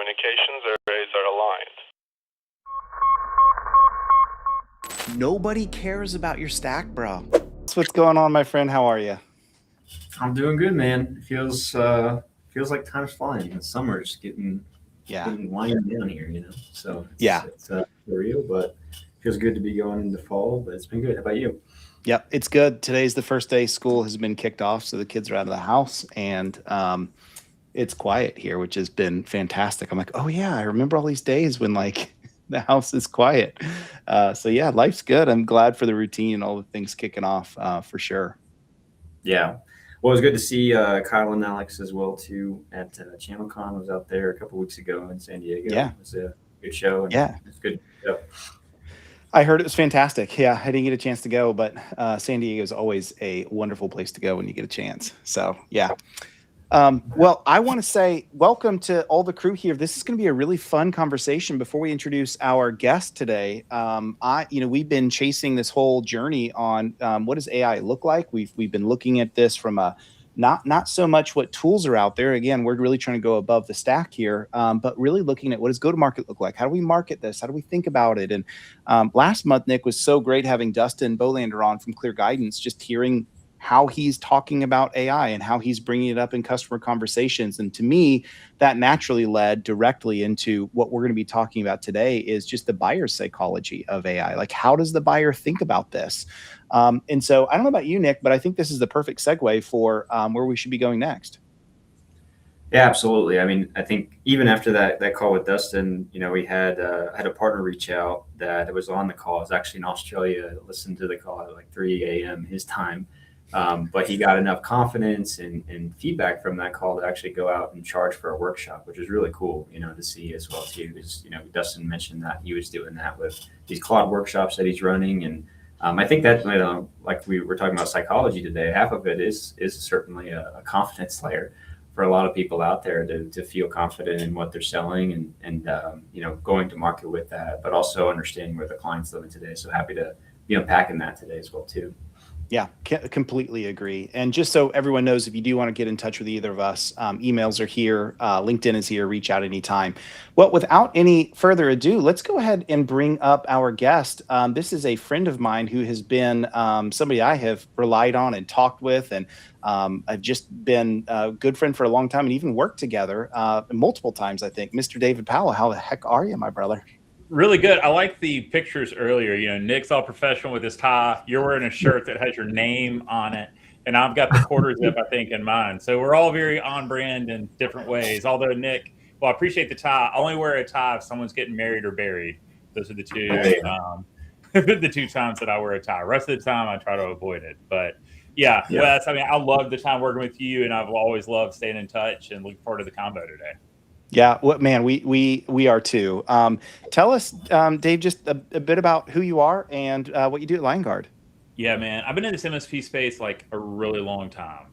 communications arrays are aligned. Nobody cares about your stack, bro. That's what's going on, my friend. How are you? I'm doing good, man. It feels like time's flying. The summer's getting winding down here, So it's surreal, but feels good to be going into fall. But it's been good. How about you? Yep, it's good. Today's the first day school has been kicked off, so the kids are out of the house, and it's quiet here, which has been fantastic. I'm like, oh yeah, I remember all these days when like the house is quiet. So yeah, life's good. I'm glad for the routine and all the things kicking off for sure. Yeah. Well, it was good to see Kyle and Alex as well too at ChannelCon. I was out there a couple weeks ago in San Diego. Yeah. It was a good show. And it's good. I heard it was fantastic. Yeah, I didn't get a chance to go, but San Diego is always a wonderful place to go when you get a chance. So yeah. Well, I want to say welcome to all the crew here. This is going to be a really fun conversation. Before we introduce our guest today, we've been chasing this whole journey on what does AI look like. We've been looking at this from a not so much what tools are out there. Again, we're really trying to go above the stack here, but really looking at what does go-to-market look like? How do we market this? How do we think about it? And last month, Nick, was so great having Dustin Bolander on from Clear Guidance, just hearing how he's talking about AI and how he's bringing it up in customer conversations. And to me, that naturally led directly into what we're going to be talking about today is just the buyer's psychology of AI. Like, how does the buyer think about this? And so I don't know about you, Nick, but I think this is the perfect segue for where we should be going next. Yeah, absolutely. I mean, I think even after that call with Dustin, we had a partner reach out that was on the call. It was actually in Australia, listened to the call at like 3 a.m. his time. But he got enough confidence and feedback from that call to actually go out and charge for a workshop, which is really cool, to see as well too. Because Dustin mentioned that he was doing that with these Claude workshops that he's running, and I think that like we were talking about psychology today, half of it is certainly a confidence layer for a lot of people out there to feel confident in what they're selling and going to market with that, but also understanding where the client's living today. So happy to be unpacking that today as well too. Yeah, completely agree. And just so everyone knows, if you do want to get in touch with either of us, emails are here. LinkedIn is here. Reach out anytime. Well, without any further ado, let's go ahead and bring up our guest. This is a friend of mine who has been somebody I have relied on and talked with. And I've just been a good friend for a long time and even worked together multiple times, I think. Mr. David Powell, how the heck are you, my brother? Really good. I like the pictures earlier. Nick's all professional with his tie. You're wearing a shirt that has your name on it. And I've got the quarter zip, I think, in mine. So we're all very on brand in different ways. Although Nick, I appreciate the tie. I only wear a tie if someone's getting married or buried. Those are the two, the 2 times that I wear a tie. Rest of the time, I try to avoid it. But yeah. Wes, I love the time working with you, and I've always loved staying in touch and looking forward to the combo today. Yeah, man, we are too. Tell us, Dave, just a bit about who you are and what you do at LionGuard. Yeah, man, I've been in this MSP space like a really long time.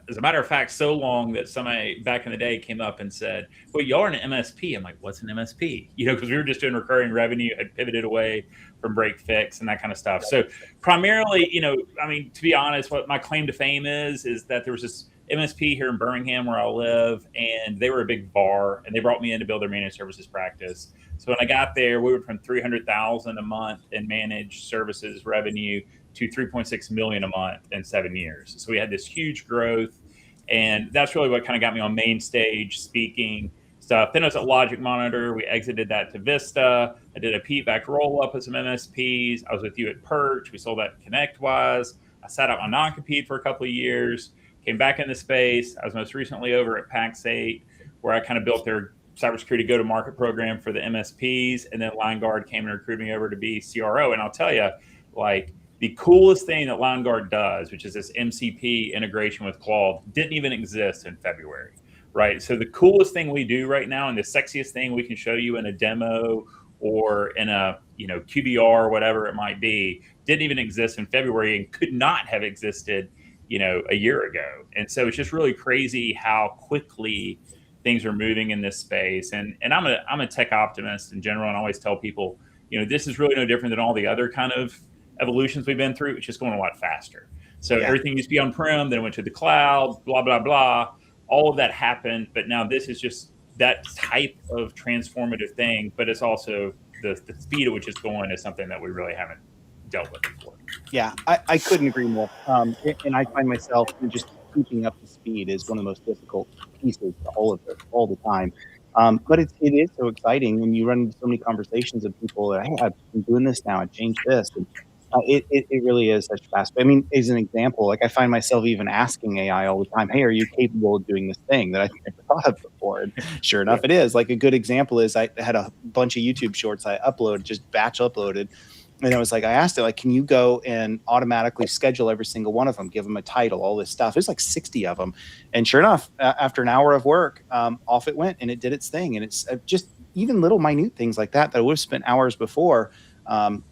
As a matter of fact, so long that somebody back in the day came up and said, well, y'all are an MSP. I'm like, what's an MSP? Because we were just doing recurring revenue, had pivoted away from break fix and that kind of stuff. So primarily, to be honest, what my claim to fame is that there was this MSP here in Birmingham where I live, and they were a big VAR, and they brought me in to build their managed services practice. So when I got there, we went from $300,000 a month in managed services revenue to $3.6 million a month in 7 years. So we had this huge growth, and that's really what kind of got me on main stage speaking stuff. Then I was at Logic Monitor. We exited that to Vista. I did a PVAC roll-up with some MSPs. I was with you at Perch. We sold that ConnectWise. I sat out my non-compete for a couple of years. Came back in the space. I was most recently over at PAX8, where I kind of built their cybersecurity go-to-market program for the MSPs. And then LionGuard came and recruited me over to be CRO. And I'll tell you, the coolest thing that LionGuard does, which is this MCP integration with Claude, didn't even exist in February, right? So the coolest thing we do right now and the sexiest thing we can show you in a demo or in a QBR or whatever it might be, didn't even exist in February and could not have existed a year ago. And so it's just really crazy how quickly things are moving in this space. And I'm a tech optimist in general. And I always tell people, this is really no different than all the other kind of evolutions we've been through. It's just going a lot faster. So everything used to be on-prem, then it went to the cloud, blah, blah, blah. All of that happened. But now this is just that type of transformative thing, but it's also the speed at which it's going is something that we really haven't dealt with before. Yeah, I couldn't agree more. And I find myself just keeping up to speed is one of the most difficult pieces to all of this all the time. But it is so exciting when you run into so many conversations of people that, hey, I've been doing this now, I changed this. And it really is such fast. I mean, as an example, like I find myself even asking AI all the time, hey, are you capable of doing this thing that I never thought of before? And sure enough, it is. Like a good example is I had a bunch of YouTube shorts I uploaded, just batch uploaded. And I was like, I asked it, like, can you go and automatically schedule every single one of them, give them a title, all this stuff. There's like 60 of them. And sure enough, after an hour of work, off it went and it did its thing. And it's just even little minute things like that I would have spent hours before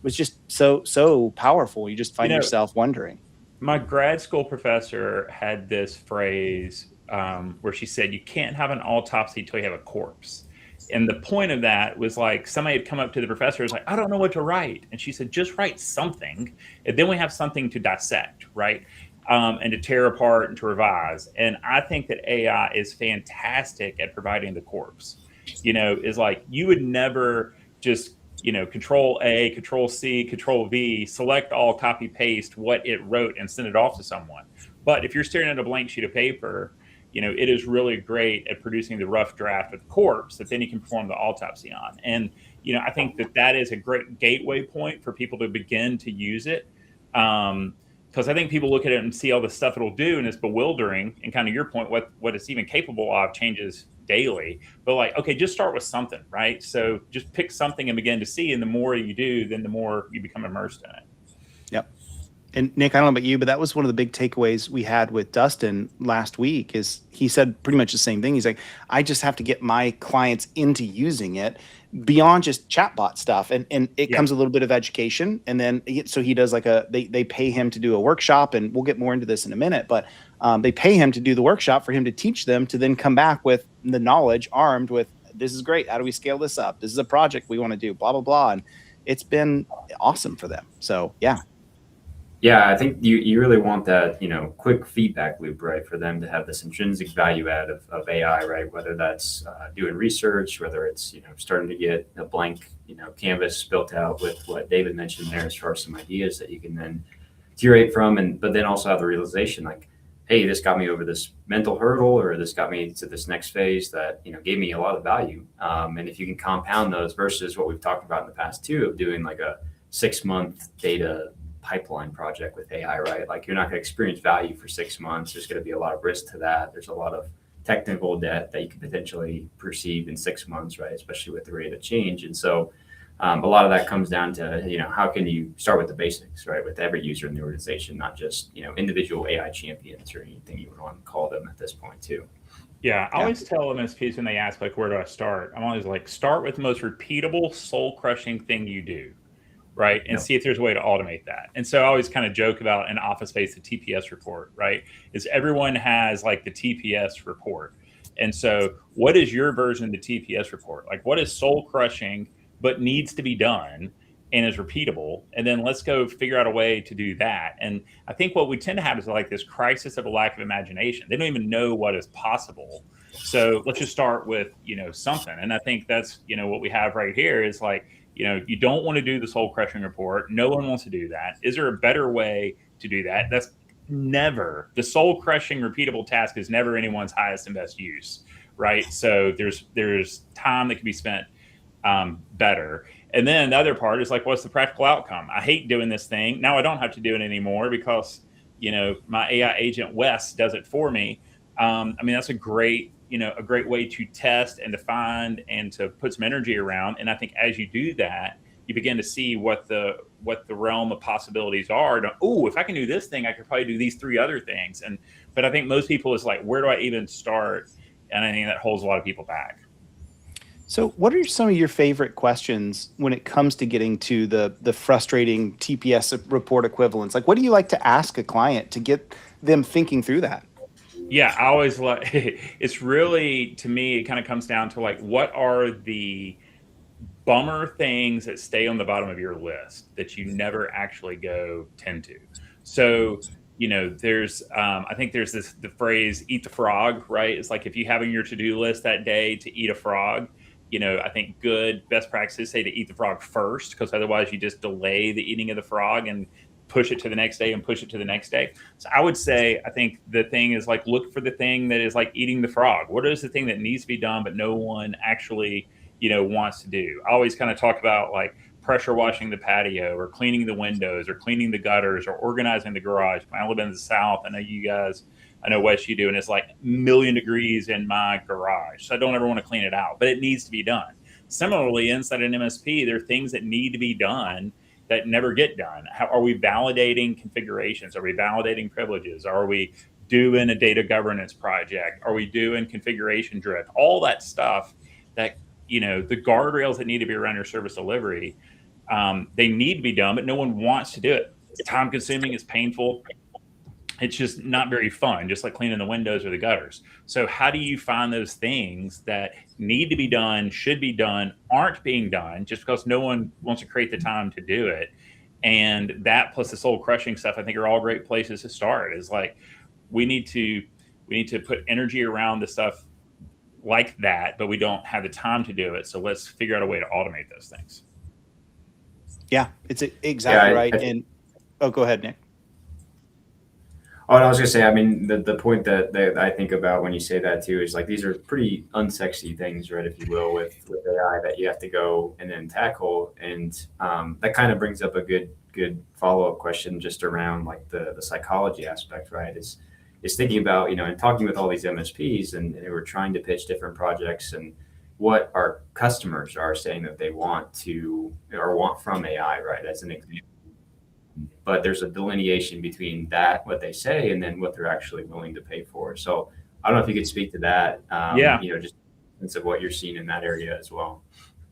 was just so powerful. You just find yourself wondering. My grad school professor had this phrase where she said, you can't have an autopsy till you have a corpse. And the point of that was like somebody had come up to the professor, was like, I don't know what to write. And she said, just write something. And then we have something to dissect, right? And to tear apart and to revise. And I think that AI is fantastic at providing the corpse. Is like you would never just, Control A, Control C, Control V, select all, copy, paste what it wrote and send it off to someone. But if you're staring at a blank sheet of paper, it is really great at producing the rough draft of the corpse that then you can perform the autopsy on. And, I think that is a great gateway point for people to begin to use it. Because I think people look at it and see all the stuff it'll do and it's bewildering. And kind of your point, what it's even capable of changes daily. But like, okay, just start with something, right? So just pick something and begin to see. And the more you do, then the more you become immersed in it. Yep. And Nick, I don't know about you, but that was one of the big takeaways we had with Dustin last week is he said pretty much the same thing. He's like, I just have to get my clients into using it beyond just chatbot stuff. And it comes a little bit of education. And then, so he does like they pay him to do a workshop, and we'll get more into this in a minute, but they pay him to do the workshop for him to teach them to then come back with the knowledge armed with, this is great. How do we scale this up? This is a project we want to do, blah, blah, blah. And it's been awesome for them. So yeah. Yeah, I think you really want that, quick feedback loop, right, for them to have this intrinsic value add of AI, right, whether that's doing research, whether it's, starting to get a blank, canvas built out with what David mentioned there as far as some ideas that you can then curate from, but then also have the realization like, hey, this got me over this mental hurdle, or this got me to this next phase that, gave me a lot of value. And if you can compound those versus what we've talked about in the past too, of doing like a 6-month data pipeline project with AI, right? Like you're not going to experience value for 6 months. There's going to be a lot of risk to that. There's a lot of technical debt that you could potentially perceive in 6 months, right? Especially with the rate of change. And so a lot of that comes down to, how can you start with the basics, right? With every user in the organization, not just, individual AI champions or anything you would want to call them at this point too. Yeah, I always tell MSPs when they ask, like, where do I start? I'm always like, start with the most repeatable, soul-crushing thing you do. Right. And see if there's a way to automate that. And so I always kind of joke about in Office Space, the TPS report, right? Is everyone has like the TPS report. And so what is your version of the TPS report? Like what is soul crushing, but needs to be done and is repeatable? And then let's go figure out a way to do that. And I think what we tend to have is like this crisis of a lack of imagination. They don't even know what is possible. So let's just start with, something. And I think that's, what we have right here is like, you don't want to do the soul crushing report. No one wants to do that. Is there a better way to do that? That's never the soul crushing repeatable task is never anyone's highest and best use. Right. So there's time that can be spent better. And then the other part is like, what's the practical outcome? I hate doing this thing. Now I don't have to do it anymore because, my AI agent Wes does it for me. That's a great way to test and to find and to put some energy around. And I think as you do that, you begin to see what the realm of possibilities are. If I can do this thing, I could probably do these 3 other things. But I think most people is like, where do I even start? And I think that holds a lot of people back. So what are some of your favorite questions when it comes to getting to the frustrating TPS report equivalents? Like, what do you like to ask a client to get them thinking through that? Yeah, I always like, it's really, to me, it kind of comes down to like, what are the bummer things that stay on the bottom of your list that you never actually go tend to? So there's I think there's the phrase "eat the frog," right? It's like if you have on your to-do list that day to eat a frog, I think good best practices say to eat the frog first, because otherwise you just delay the eating of the frog and push it to the next day and push it to the next day. So I would say, I think the thing is like, look for the thing that is like eating the frog. What is the thing that needs to be done, but no one actually, wants to do? I always kind of talk about like pressure washing the patio or cleaning the windows or cleaning the gutters or organizing the garage. I live in the South. I know you guys, I know Wes, you do, and it's like 1,000,000 degrees in my garage. So I don't ever want to clean it out, but it needs to be done. Similarly, inside an MSP, there are things that need to be done that never get done. How are we validating configurations? Are we validating privileges? Are we doing a data governance project? Are we doing configuration drift? All that stuff that, the guardrails that need to be around your service delivery, they need to be done, but no one wants to do it. It's time consuming, it's painful. It's just not very fun, just like cleaning the windows or the gutters. So how do you find those things that need to be done, should be done, aren't being done just because no one wants to create the time to do it? And that plus the soul crushing stuff, I think, are all great places to start. Is like we need to put energy around the stuff like that, but we don't have the time to do it. So let's figure out a way to automate those things. Yeah, it's exactly right. And go ahead, Nick. Oh, and I was gonna say, I mean, the point that I think about when you say that too is like these are pretty unsexy things, right? If you will, with AI that you have to go and then tackle, and that kind of brings up a good follow up question just around like the psychology aspect, right? Is thinking about and talking with all these MSPs and we're trying to pitch different projects and what our customers are saying that they want to or want from AI, right? As an example. But there's a delineation between that, what they say, and then what they're actually willing to pay for. So I don't know if you could speak to that. Just in sense of what you're seeing in that area as well.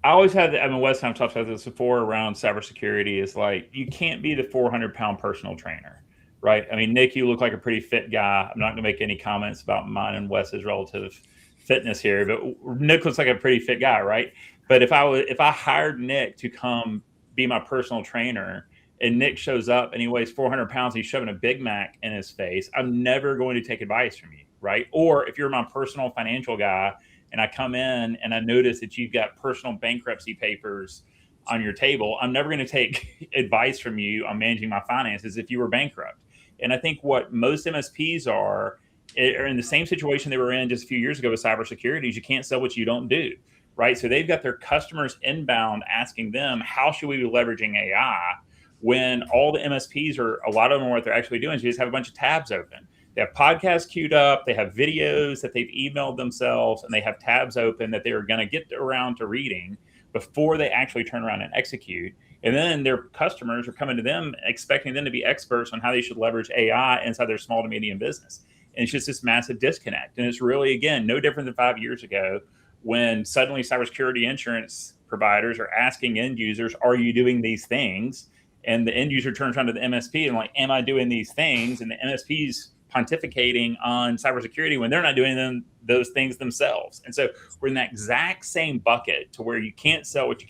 I always had, Wes and I've talked about this before around cybersecurity, is like, you can't be the 400-pound personal trainer, right? I mean, Nick, you look like a pretty fit guy. I'm not going to make any comments about mine and Wes's relative fitness here, but Nick looks like a pretty fit guy, right? But if I hired Nick to come be my personal trainer, and Nick shows up and he weighs 400 pounds, he's shoving a Big Mac in his face, I'm never going to take advice from you, right? Or if you're my personal financial guy and I come in and I notice that you've got personal bankruptcy papers on your table, I'm never going to take advice from you on managing my finances if you were bankrupt. And I think what most MSPs are in the same situation they were in just a few years ago with cybersecurity is you can't sell what you don't do, right? So they've got their customers inbound asking them, how should we be leveraging AI? When all the MSPs a lot of them, what they're actually doing is you just have a bunch of tabs open. They have podcasts queued up, they have videos that they've emailed themselves, and they have tabs open that they are going to get around to reading before they actually turn around and execute. And then their customers are coming to them expecting them to be experts on how they should leverage AI inside their small to medium business. And it's just this massive disconnect. And it's really, again, no different than 5 years ago when suddenly cybersecurity insurance providers are asking end users, are you doing these things? And the end user turns around to the MSP and like, am I doing these things? And the MSP's pontificating on cybersecurity when they're not doing those things themselves. And so we're in that exact same bucket to where you can't sell what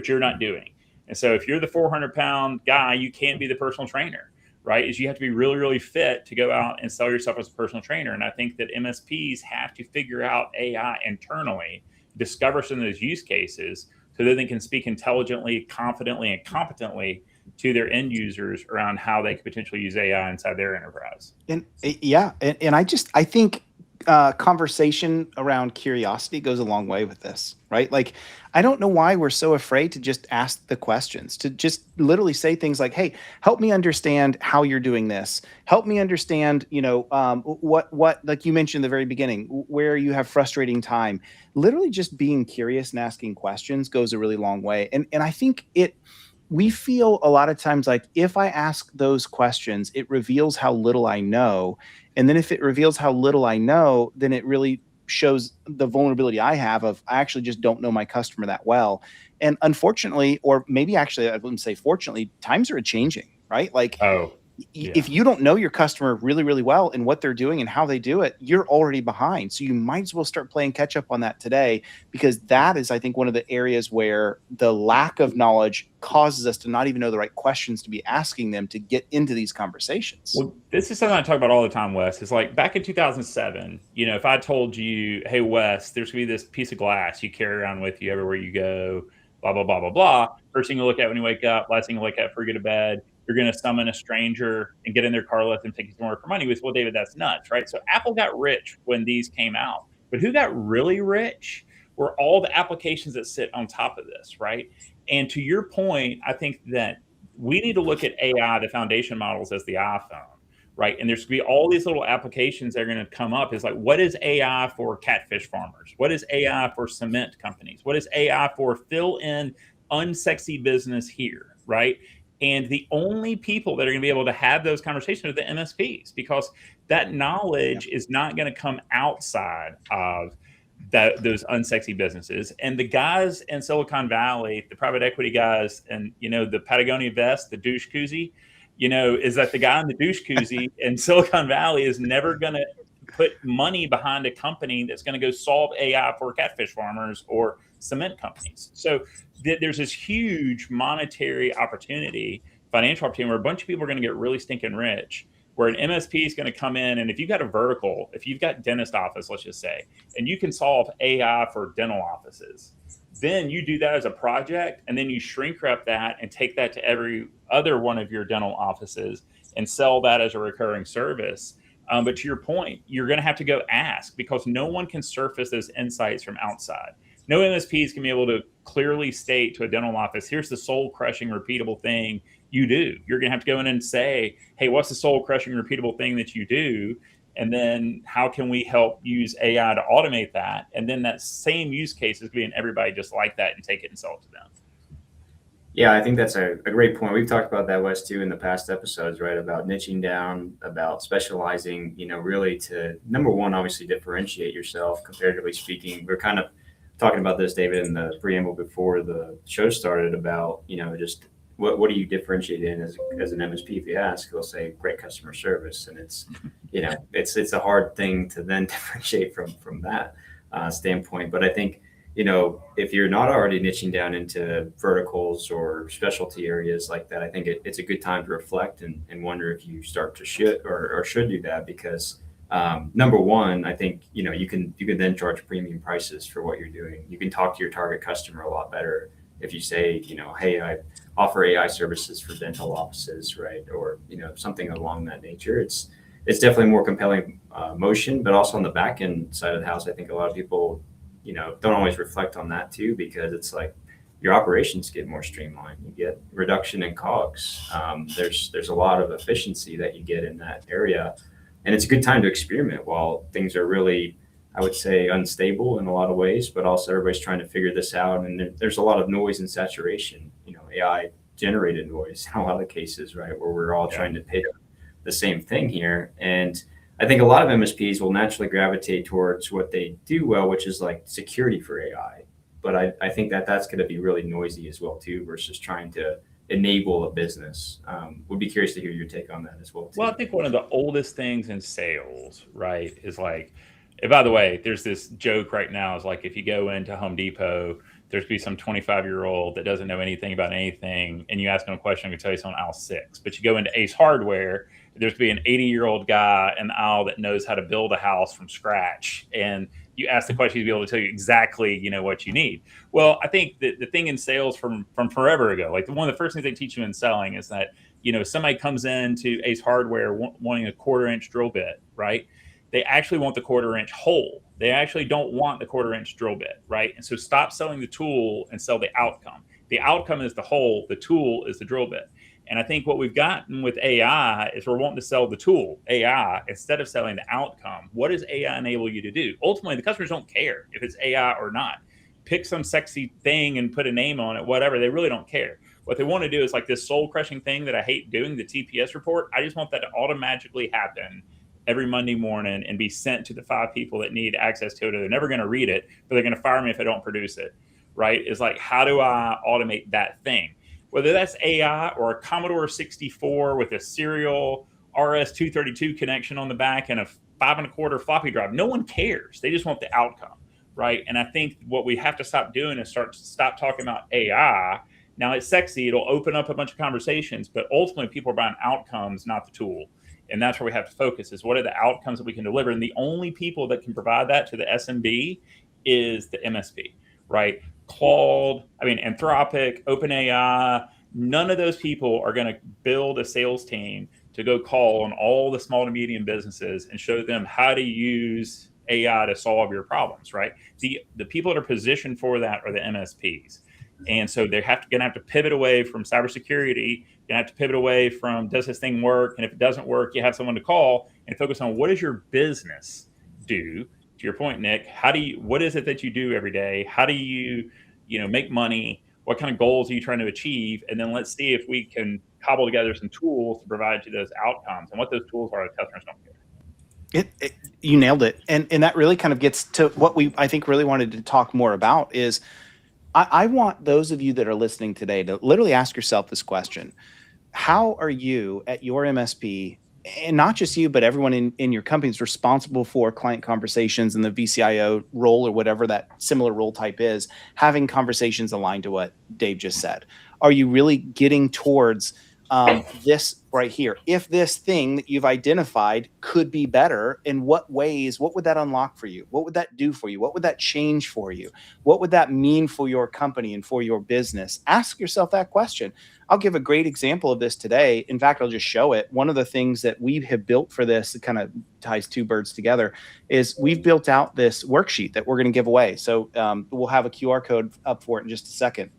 you're not doing. And so if you're the 400-pound guy, you can't be the personal trainer, right? Is you have to be really, really fit to go out and sell yourself as a personal trainer. And I think that MSPs have to figure out AI internally, discover some of those use cases so that they can speak intelligently, confidently, and competently to their end users around how they could potentially use AI inside their enterprise. And I think conversation around curiosity goes a long way with this, right? Like, I don't know why we're so afraid to just ask the questions, to just literally say things like, hey, help me understand how you're doing this. Help me understand, what, like you mentioned at the very beginning, where you have frustrating time. Literally just being curious and asking questions goes a really long way. And I think we feel a lot of times like if I ask those questions, it reveals how little I know. And then if it reveals how little I know, then it really shows the vulnerability I have of I actually just don't know my customer that well. And unfortunately, or maybe actually I wouldn't say fortunately, times are changing, right? Like If you don't know your customer really, really well and what they're doing and how they do it, you're already behind. So you might as well start playing catch up on that today, because that is, I think, one of the areas where the lack of knowledge causes us to not even know the right questions to be asking them to get into these conversations. Well, this is something I talk about all the time, Wes. It's like back in 2007, if I told you, hey, Wes, there's going to be this piece of glass you carry around with you everywhere you go, blah, blah, blah, blah, blah. First thing you look at when you wake up, last thing you look at before you go to bed, you're going to summon a stranger and get in their car, let them take you somewhere for money. Well, David, that's nuts, right? So Apple got rich when these came out. But who got really rich were all the applications that sit on top of this, right? And to your point, I think that we need to look at AI, the foundation models, as the iPhone, right? And there's going to be all these little applications that are going to come up. Is like, what is AI for catfish farmers? What is AI for cement companies? What is AI for fill in unsexy business here, right? And the only people that are going to be able to have those conversations are the MSPs, because that knowledge is not going to come outside of those unsexy businesses. And the guys in Silicon Valley, the private equity guys, and the Patagonia vest, the douche koozie, is that the guy in the douche koozie in Silicon Valley is never going to put money behind a company that's going to go solve AI for catfish farmers or cement companies. So there's this huge monetary opportunity, financial opportunity, where a bunch of people are going to get really stinking rich, where an MSP is going to come in. And if you've got a vertical, if you've got dentist office, let's just say, and you can solve AI for dental offices, then you do that as a project, and then you shrink wrap that and take that to every other one of your dental offices and sell that as a recurring service. But to your point, you're going to have to go ask, because no one can surface those insights from outside. No MSPs can be able to clearly state to a dental office, here's the soul crushing, repeatable thing you do. You're going to have to go in and say, hey, what's the soul crushing, repeatable thing that you do? And then how can we help use AI to automate that? And then that same use case is being everybody just like that and take it and sell it to them. Yeah, I think that's a great point. We've talked about that, Wes, too, in the past episodes, right? About niching down, about specializing, really to, number one, obviously differentiate yourself, comparatively speaking. We're kind of talking about this, David, in the preamble before the show started, about, just what do you differentiate in as an MSP? If you ask, they'll say great customer service. And it's, it's a hard thing to then differentiate from that standpoint. But I think, if you're not already niching down into verticals or specialty areas like that, I think it's a good time to reflect and wonder if you start to should do that, because number one, I think, you can then charge premium prices for what you're doing. You can talk to your target customer a lot better if you say, hey, I offer AI services for dental offices, right? Or, something along that nature. It's definitely more compelling motion, but also on the back end side of the house, I think a lot of people, don't always reflect on that too, because it's like your operations get more streamlined. You get reduction in COGS. There's a lot of efficiency that you get in that area. And it's a good time to experiment while things are really, I would say, unstable in a lot of ways, but also everybody's trying to figure this out. And there's a lot of noise and saturation, AI generated noise in a lot of cases, right? Where we're all trying to pick the same thing here. And I think a lot of MSPs will naturally gravitate towards what they do well, which is like security for AI. But I think that's going to be really noisy as well too, versus trying to enable a business. Would be curious to hear your take on that as well too. Well, I think one of the oldest things in sales, right, is like, and by the way, there's this joke right now, is like, if you go into Home Depot, there's be some 25-year-old that doesn't know anything about anything, and you ask them a question, I can tell you it's on aisle 6. But you go into Ace Hardware, there's be an 80-year-old guy in the aisle that knows how to build a house from scratch, and you ask the question, he'd be able to tell you exactly, what you need. Well, I think that the thing in sales from forever ago, like one of the first things they teach you in selling is that, somebody comes into Ace Hardware wanting a 1/4-inch drill bit, right? They actually want the 1/4-inch hole. They actually don't want the 1/4-inch drill bit, right? And so stop selling the tool and sell the outcome. The outcome is the hole. The tool is the drill bit. And I think what we've gotten with AI is we're wanting to sell the tool, AI, instead of selling the outcome. What does AI enable you to do? Ultimately, the customers don't care if it's AI or not. Pick some sexy thing and put a name on it, whatever. They really don't care. What they want to do is like this soul-crushing thing that I hate doing, the TPS report. I just want that to automatically happen every Monday morning and be sent to the 5 people that need access to it. They're never going to read it, but they're going to fire me if I don't produce it, right? It's like, how do I automate that thing? whether that's AI or a Commodore 64 with a serial RS-232 connection on the back and a 5.25 floppy drive. No one cares. They just want the outcome, right? And I think what we have to stop doing is stop talking about AI. Now it's sexy. It'll open up a bunch of conversations, but ultimately people are buying outcomes, not the tool. And that's where we have to focus is what are the outcomes that we can deliver? And the only people that can provide that to the SMB is the MSP, right? Claude, Anthropic, OpenAI, none of those people are going to build a sales team to go call on all the small to medium businesses and show them how to use AI to solve your problems, right? The people that are positioned for that are the MSPs. And so they're going to have to pivot away from cybersecurity. You're going to have to pivot away from, does this thing work? And if it doesn't work, you have someone to call and focus on what does your business do? To your point, Nick, what is it that you do every day? How do you make money? What kind of goals are you trying to achieve? And then let's see if we can cobble together some tools to provide you those outcomes. And what those tools are, the customers don't care. You nailed it. And that really kind of gets to what I think really wanted to talk more about is I want those of you that are listening today to literally ask yourself this question. How are you at your MSP, and not just you, but everyone in your company is responsible for client conversations and the VCIO role or whatever that similar role type is, having conversations aligned to what Dave just said? Are you really getting towards this right here? If this thing that you've identified could be better, in what ways, what would that unlock for you? What would that do for you? What would that change for you? What would that mean for your company and for your business? Ask yourself that question. I'll give a great example of this today. In fact, I'll just show it. One of the things that we have built for this, it kind of ties two birds together, is we've built out this worksheet that we're going to give away. So we'll have a QR code up for it in just a second.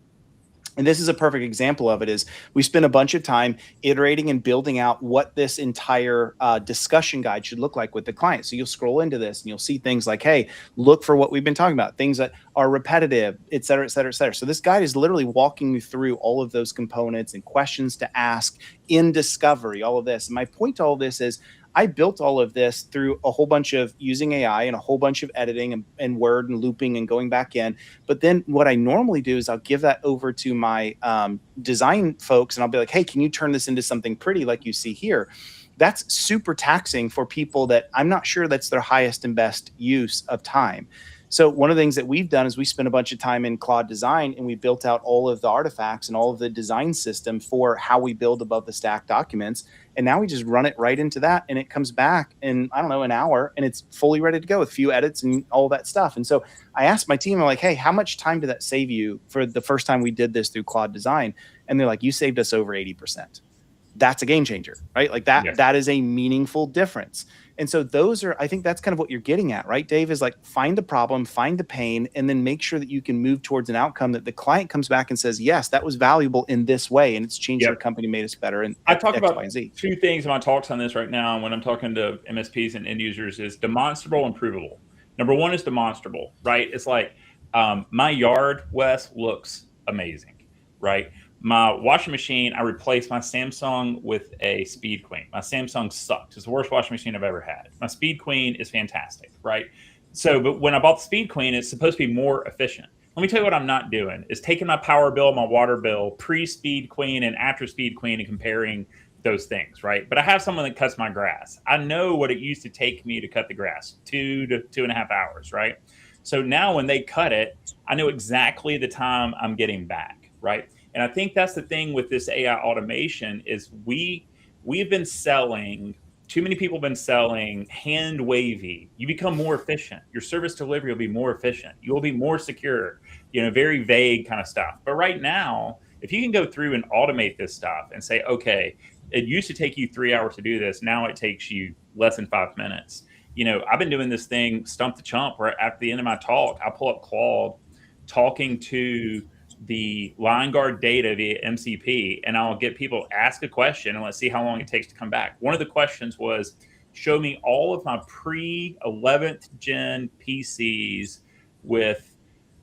And this is a perfect example of it. Is we spent a bunch of time iterating and building out what this entire discussion guide should look like with the client. So you'll scroll into this and you'll see things like, hey, look for what we've been talking about, things that are repetitive, et cetera, et cetera, et cetera. So this guide is literally walking you through all of those components and questions to ask in discovery, all of this. And my point to all of this is I built all of this through a whole bunch of using AI and a whole bunch of editing and Word and looping and going back in. But then what I normally do is I'll give that over to my design folks and I'll be like, hey, can you turn this into something pretty like you see here? That's super taxing for people that I'm not sure that's their highest and best use of time. So one of the things that we've done is we spent a bunch of time in Claude Design and we built out all of the artifacts and all of the design system for how we build above the stack documents. And now we just run it right into that and it comes back in, I don't know, an hour and it's fully ready to go with a few edits and all that stuff. And so I asked my team, I'm like, hey, how much time did that save you for the first time we did this through Claude Design? And they're like, you saved us over 80%. That's a game changer, right? Like that, That is a meaningful difference. And so I think that's kind of what you're getting at, right, Dave, is like find the problem, find the pain, and then make sure that you can move towards an outcome that the client comes back and says, yes, that was valuable in this way. And it's changed our company, made us better. And I talk X, about Y, and Z. Two things in my talks on this right now when I'm talking to MSPs and end users is demonstrable and provable. Number one is demonstrable, right? It's like my yard, Wes, looks amazing, right? My washing machine, I replaced my Samsung with a Speed Queen. My Samsung sucked. It's the worst washing machine I've ever had. My Speed Queen is fantastic, right? So, but when I bought the Speed Queen, it's supposed to be more efficient. Let me tell you what I'm not doing is taking my power bill, my water bill, pre-Speed Queen and after Speed Queen and comparing those things, right? But I have someone that cuts my grass. I know what it used to take me to cut the grass, 2 to 2.5 hours, right? So now when they cut it, I know exactly the time I'm getting back, right? And I think that's the thing with this AI automation is we've been selling, too many people have been selling hand wavy. You become more efficient. Your service delivery will be more efficient. You will be more secure, very vague kind of stuff. But right now, if you can go through and automate this stuff and say, okay, it used to take you 3 hours to do this. Now it takes you less than 5 minutes. I've been doing this thing, Stump the Chump, where at the end of my talk, I pull up Claude talking to the line guard data via MCP, and I'll get people to ask a question and let's see how long it takes to come back. One of the questions was, show me all of my pre-11th gen PCs with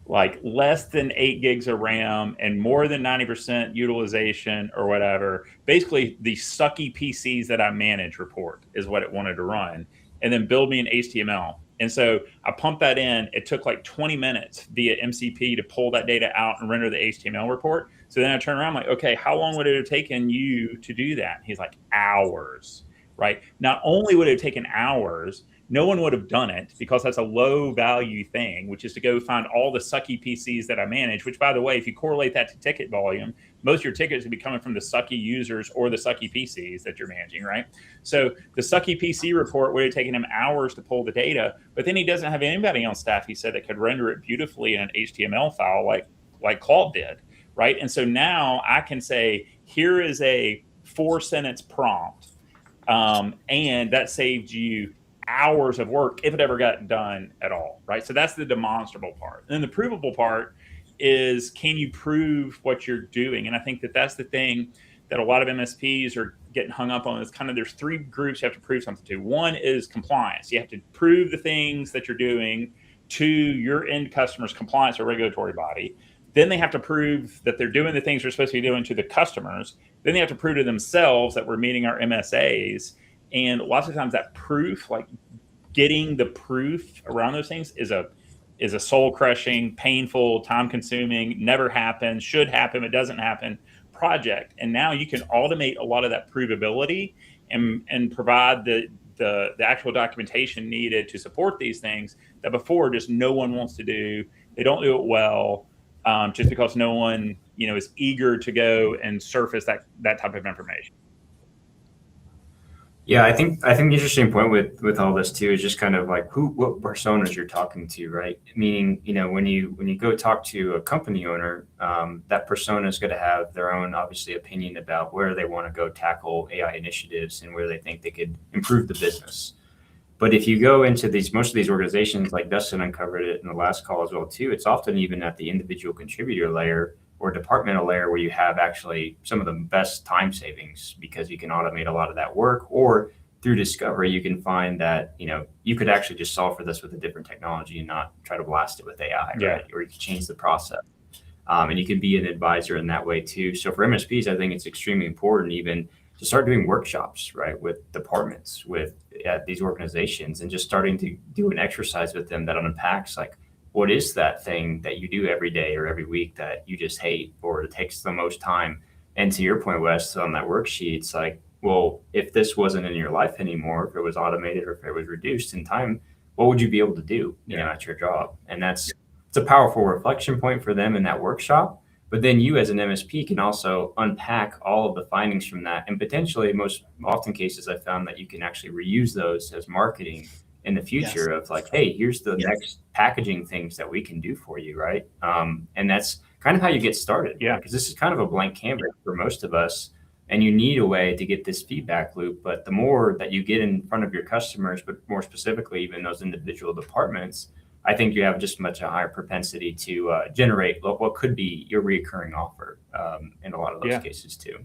like less than 8 gigs of RAM and more than 90% utilization or whatever. Basically, the sucky PCs that I manage report is what it wanted to run. And then build me an HTML And so I pumped that in. It took like 20 minutes via MCP to pull that data out and render the HTML report. So then I turned around, like, okay, how long would it have taken you to do that? He's like, hours, right? Not only would it have taken hours, no one would have done it because that's a low value thing, which is to go find all the sucky PCs that I manage, which, by the way, if you correlate that to ticket volume, most of your tickets would be coming from the sucky users or the sucky PCs that you're managing, right? So the sucky PC report would have taken him hours to pull the data, but then he doesn't have anybody on staff, he said, that could render it beautifully in an HTML file like Claude did, right? And so now I can say, here is a 4-sentence prompt, and that saved you hours of work if it ever got done at all, right? So that's the demonstrable part. And then the provable part is, can you prove what you're doing? And I think that that's the thing that a lot of MSPs are getting hung up on. Is kind of, there's 3 groups you have to prove something to. One is compliance. You have to prove the things that you're doing to your end customer's compliance or regulatory body. Then they have to prove that they're doing the things they're supposed to be doing to the customers. Then they have to prove to themselves that we're meeting our MSAs. And lots of times that proof, like getting the proof around those things, is a soul crushing, painful, time consuming, never happens, should happen, it doesn't happen project. And now you can automate a lot of that provability and provide the actual documentation needed to support these things that before just no one wants to do. They don't do it well, just because no one, is eager to go and surface that type of information. Yeah, I think the interesting point with all this too is just kind of like what personas you're talking to, right? Meaning, when you go talk to a company owner, that persona is going to have their own, obviously, opinion about where they want to go tackle AI initiatives and where they think they could improve the business. But if you go into most of these organizations, like Dustin uncovered it in the last call as well too, it's often even at the individual contributor layer or departmental layer where you have actually some of the best time savings, because you can automate a lot of that work, or through discovery, you can find that, you could actually just solve for this with a different technology and not try to blast it with AI, right? Or you can change the process. And you can be an advisor in that way too. So for MSPs, I think it's extremely important even to start doing workshops, right, with departments, at these organizations, and just starting to do an exercise with them that unpacks, like, what is that thing that you do every day or every week that you just hate, or it takes the most time? And to your point, Wes, on that worksheet, it's like, well, if this wasn't in your life anymore, if it was automated or if it was reduced in time, what would you be able to do, at your job? And it's a powerful reflection point for them in that workshop. But then you as an MSP can also unpack all of the findings from that. And potentially, most often cases, I found that you can actually reuse those as marketing in the future. Yes. Of like, hey, here's the next packaging things that we can do for you, right? And that's kind of how you get started. Yeah. Because this is kind of a blank canvas for most of us. And you need a way to get this feedback loop. But the more that you get in front of your customers, but more specifically, even those individual departments, I think you have just much a higher propensity to generate what could be your recurring offer in a lot of those cases too.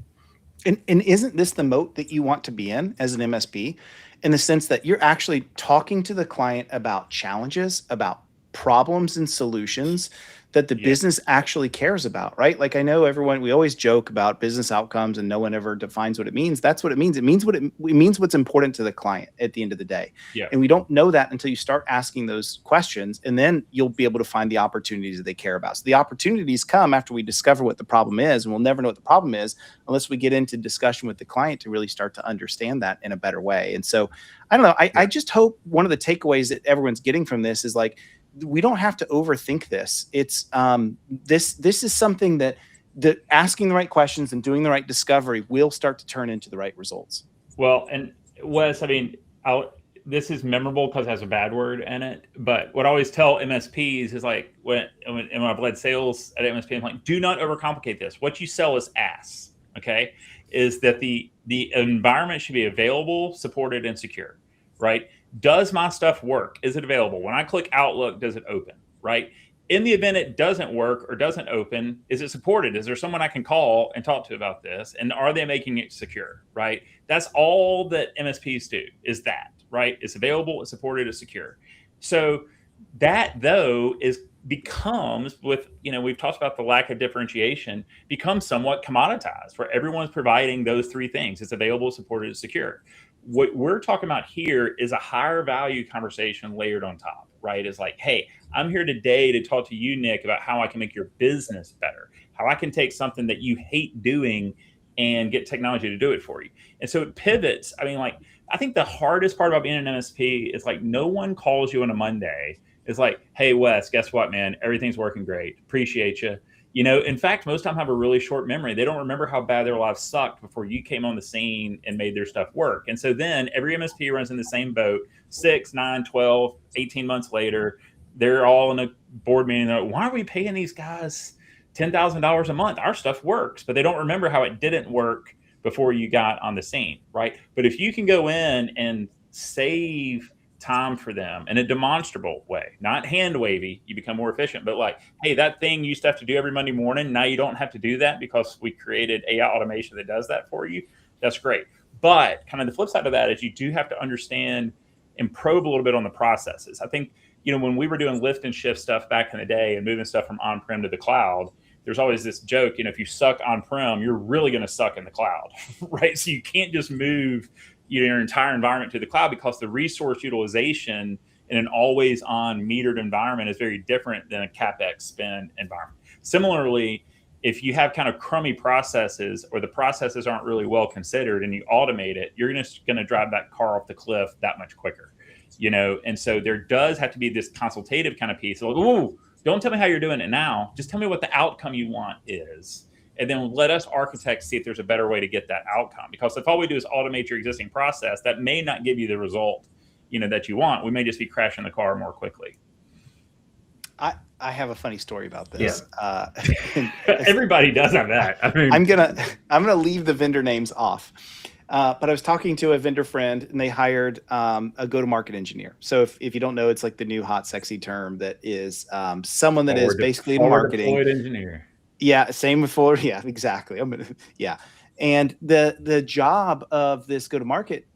And isn't this the moat that you want to be in as an MSP, in the sense that you're actually talking to the client about challenges, about problems and solutions that the business actually cares about, right? Like, I know we always joke about business outcomes and no one ever defines what it means. That's what it means. It means it means what's important to the client at the end of the day. Yeah. And we don't know that until you start asking those questions, and then you'll be able to find the opportunities that they care about. So the opportunities come after we discover what the problem is, and we'll never know what the problem is unless we get into discussion with the client to really start to understand that in a better way. And so, I don't know, I just hope one of the takeaways that everyone's getting from this is like, we don't have to overthink this. It's this is something that asking the right questions and doing the right discovery will start to turn into the right results. Well, and Wes, I mean, this is memorable because it has a bad word in it. But what I always tell MSPs is like, when I've led sales at MSP, I'm like, do not overcomplicate this. What you sell is ass. Okay, is that the environment should be available, supported, and secure, right? Does my stuff work? Is it available? When I click Outlook, does it open, right? In the event it doesn't work or doesn't open, is it supported? Is there someone I can call and talk to about this? And are they making it secure, right? That's all that MSPs do, is that, right? It's available, it's supported, it's secure. So that, though, becomes, with, we've talked about the lack of differentiation, becomes somewhat commoditized, where everyone's providing those 3 things. It's available, supported, it's secure. What we're talking about here is a higher value conversation layered on top, right? It's like, hey, I'm here today to talk to you, Nick, about how I can make your business better, how I can take something that you hate doing and get technology to do it for you. And so it pivots. I mean, like, I think the hardest part about being an MSP is like no one calls you on a Monday. It's like, hey, Wes, guess what, man? Everything's working great. Appreciate you. You know, in fact, most time have a really short memory. They don't remember how bad their lives sucked before you came on the scene and made their stuff work. And so then every MSP runs in the same boat, 6, 9, 12, 18 months later, they're all in a board meeting. They're like, why are we paying these guys $10,000 a month? Our stuff works, but they don't remember how it didn't work before you got on the scene, right? But if you can go in and save time for them in a demonstrable way, not hand wavy, you become more efficient, but like, hey, that thing you used to have to do every Monday morning, now you don't have to do that because we created AI automation that does that for you. That's great. But kind of the flip side of that is you do have to understand and probe a little bit on the processes. I think, you know, when we were doing lift and shift stuff back in the day and moving stuff from on-prem to the cloud, there's always this joke, you know, if you suck on-prem, you're really going to suck in the cloud, right? So you can't just move your entire environment to the cloud because the resource utilization in an always on metered environment is very different than a CapEx spend environment. Similarly, if you have kind of crummy processes or the processes aren't really well considered and you automate it, you're just going to drive that car off the cliff that much quicker, you know? And so there does have to be this consultative kind of piece. Like, ooh, don't tell me how you're doing it now. Just tell me what the outcome you want is. And then let us architects see if there's a better way to get that outcome. Because if all we do is automate your existing process, that may not give you the result, you know, that you want. We may just be crashing the car more quickly. I have a funny story about this. Yeah. Everybody does have that. I mean, I'm gonna leave the vendor names off. But I was talking to a vendor friend, and they hired a go-to-market engineer. So if you don't know, it's like the new hot, sexy term that is someone that is basically in marketing. Deployed engineer. Yeah, same with Fuller. Yeah, exactly. Yeah. And the job of this go-to-market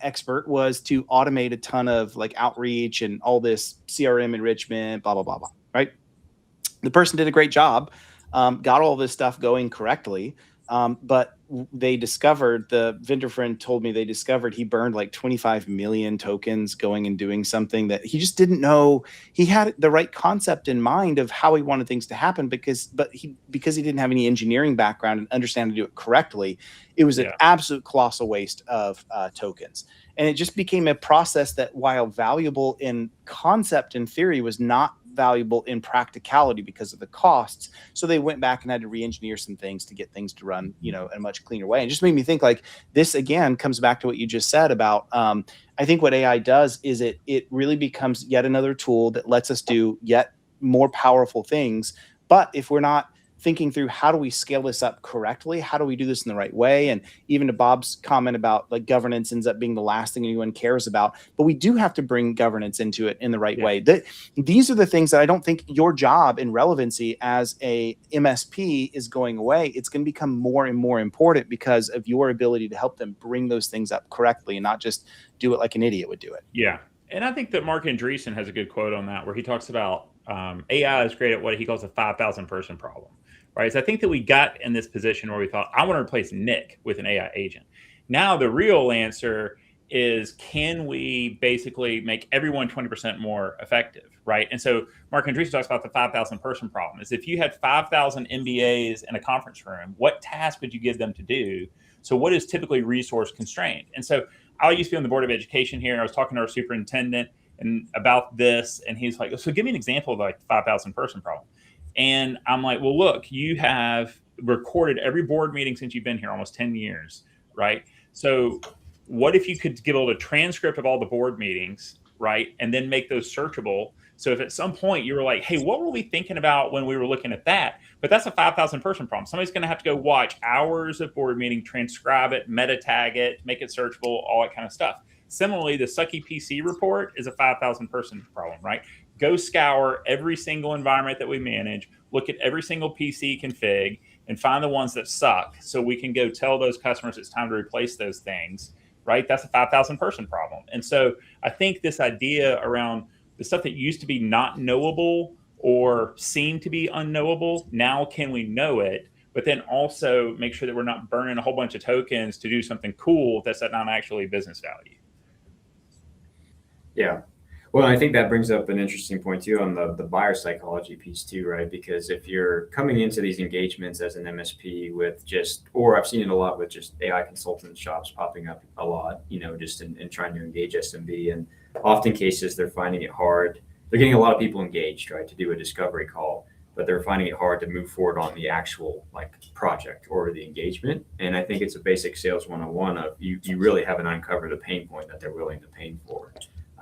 expert was to automate a ton of like outreach and all this CRM enrichment, blah, blah, blah, blah, right? The person did a great job, got all this stuff going correctly. But the vendor friend told me they discovered he burned like 25 million tokens going and doing something that he just didn't know. He had the right concept in mind of how he wanted things to happen because he didn't have any engineering background and understand to do it correctly. It was an absolute colossal waste of tokens. And it just became a process that, while valuable in concept and theory, was not valuable in practicality because of the costs. So they went back and had to re-engineer some things to get things to run, you know, in a much cleaner way. And just made me think, like, this again comes back to what you just said about, I think what AI does is it really becomes yet another tool that lets us do yet more powerful things. But if we're not thinking through how do we scale this up correctly, how do we do this in the right way, and even to Bob's comment about like governance ends up being the last thing anyone cares about, but we do have to bring governance into it in the right way. These are the things that I don't think your job and relevancy as a MSP is going away. It's going to become more and more important because of your ability to help them bring those things up correctly and not just do it like an idiot would do it. Yeah. And I think that Mark Andreessen has a good quote on that, where he talks about AI is great at what he calls a 5,000 person problem. Right. So I think that we got in this position where we thought, I want to replace Nick with an AI agent. Now the real answer is, can we basically make everyone 20% more effective? Right. And so Mark Andreessen talks about the 5,000 person problem. Is if you had 5,000 MBAs in a conference room, what task would you give them to do? So what is typically resource constrained? And so I used to be on the board of education here, and I was talking to our superintendent and about this, and he's like, so give me an example of like 5,000 person problem. And I'm like, well, look, you have recorded every board meeting since you've been here, almost 10 years, right? So what if you could give a transcript of all the board meetings, right? And then make those searchable. So if at some point you were like, hey, what were we thinking about when we were looking at that? But that's a 5,000 person problem. Somebody's going to have to go watch hours of board meeting, transcribe it, meta tag it, make it searchable, all that kind of stuff. Similarly, the sucky PC report is a 5,000 person problem, right? Go scour every single environment that we manage, look at every single PC config, and find the ones that suck so we can go tell those customers it's time to replace those things, right? That's a 5,000 person problem. And so I think this idea around the stuff that used to be not knowable or seemed to be unknowable, now can we know it? but then also make sure that we're not burning a whole bunch of tokens to do something cool that's not actually business value. Yeah. Well, I think that brings up an interesting point too on the buyer psychology piece too, right? Because if you're coming into these engagements as an MSP with or I've seen it a lot with just AI consultant shops popping up a lot, just in trying to engage SMB. And often cases they're finding it hard. They're getting a lot of people engaged, right, to do a discovery call, but they're finding it hard to move forward on the actual project or the engagement. And I think it's a basic sales 101 of you really haven't uncovered a pain point that they're willing to pay for.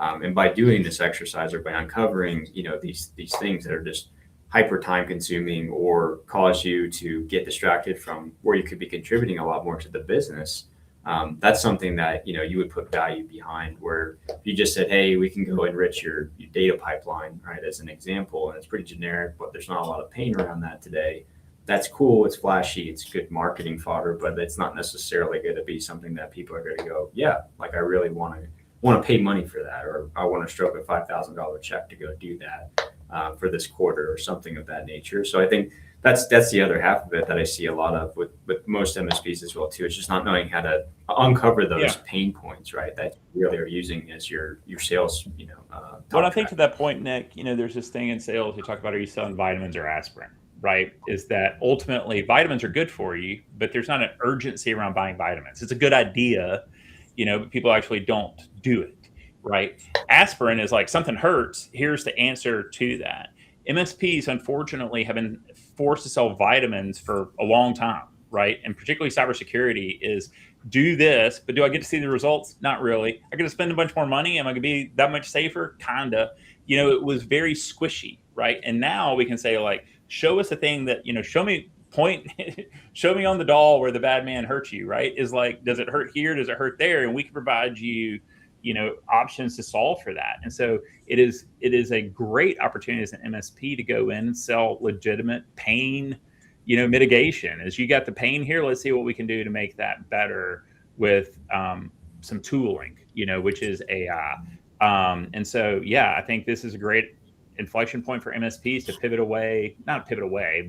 And by doing this exercise or by uncovering, these things that are just hyper time consuming or cause you to get distracted from where you could be contributing a lot more to the business, that's something that, you would put value behind. Where if you just said, hey, we can go enrich your data pipeline, right, as an example, and it's pretty generic, but there's not a lot of pain around that today. That's cool. It's flashy. It's good marketing fodder, but it's not necessarily going to be something that people are going to go, yeah, I really want to pay money for that, or I want to stroke a $5,000 check to go do that for this quarter or something of that nature. So I think that's the other half of it that I see a lot of with most MSPs as well too. It's just not knowing how to uncover those pain points, right, that you really are using as your sales. Well, I think to that point, Nick, there's this thing in sales you talk about: are you selling vitamins or aspirin? Right? Is that ultimately vitamins are good for you, but there's not an urgency around buying vitamins. It's a good idea, but people actually don't do it, right? Aspirin is something hurts. Here's the answer to that. MSPs, unfortunately, have been forced to sell vitamins for a long time, right? And particularly cybersecurity is do this, but do I get to see the results? Not really. I get to spend a bunch more money. Am I going to be that much safer? Kinda. It was very squishy, right? And now we can say show us a thing that, show me show me on the doll where the bad man hurt you, right? Is does it hurt here? Does it hurt there? And we can provide you, options to solve for that. And so it is a great opportunity as an MSP to go in and sell legitimate pain, mitigation. As you got the pain here, let's see what we can do to make that better with some tooling, which is AI. And so, I think this is a great inflection point for MSPs to not pivot away,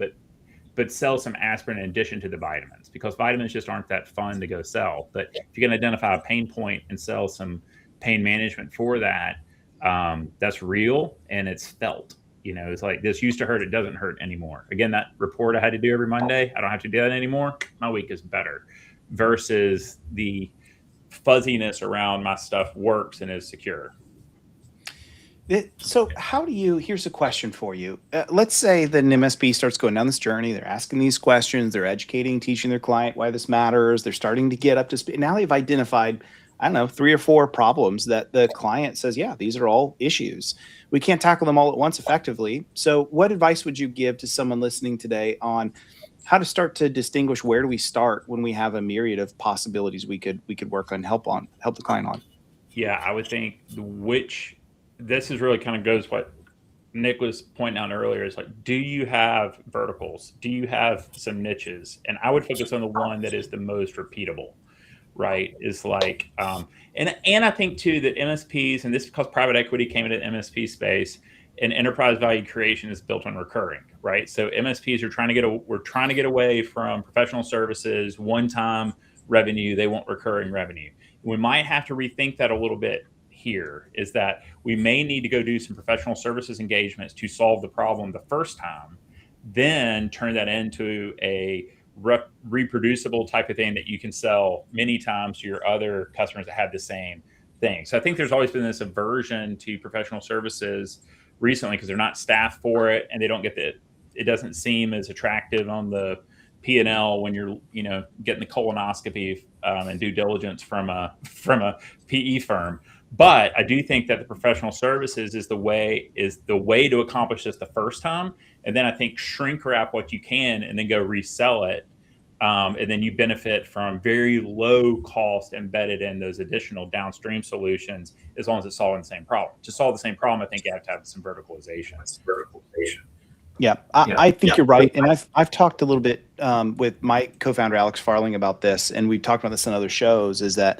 but sell some aspirin in addition to the vitamins, because vitamins just aren't that fun to go sell. But if you can identify a pain point and sell some pain management for that, that's real and it's felt. It's this used to hurt, it doesn't hurt anymore. Again, that report I had to do every Monday, I don't have to do that anymore. My week is better, versus the fuzziness around my stuff works and is secure. So here's a question for you. Let's say that an MSP starts going down this journey. They're asking these questions. They're educating, teaching their client why this matters. They're starting to get up to speed. Now they've identified, 3 or 4 problems that the client says, yeah, these are all issues. We can't tackle them all at once effectively. So what advice would you give to someone listening today on how to start to distinguish where do we start when we have a myriad of possibilities we could work on, help the client on? Yeah, I would think this is really kind of goes what Nick was pointing out earlier, is do you have verticals? Do you have some niches? And I would focus on the one that is the most repeatable, right? Is and I think too that MSPs, and this is because private equity came into the MSP space, and enterprise value creation is built on recurring, right? So MSPs are we're trying to get away from professional services, one-time revenue. They want recurring revenue. We might have to rethink that a little bit. Here is that we may need to go do some professional services engagements to solve the problem the first time, then turn that into a reproducible type of thing that you can sell many times to your other customers that have the same thing. So I think there's always been this aversion to professional services recently because they're not staffed for it, and they don't get it doesn't seem as attractive on the P&L when you're getting the colonoscopy and due diligence from a PE firm. But I do think that the professional services is the way to accomplish this the first time. And then I think shrink wrap what you can and then go resell it. And then you benefit from very low cost embedded in those additional downstream solutions, as long as it's solving the same problem. To solve the same problem, I think you have to have some verticalization. Yeah, I think you're right. And I've talked a little bit with my co-founder, Alex Farling, about this, and we've talked about this on other shows, is that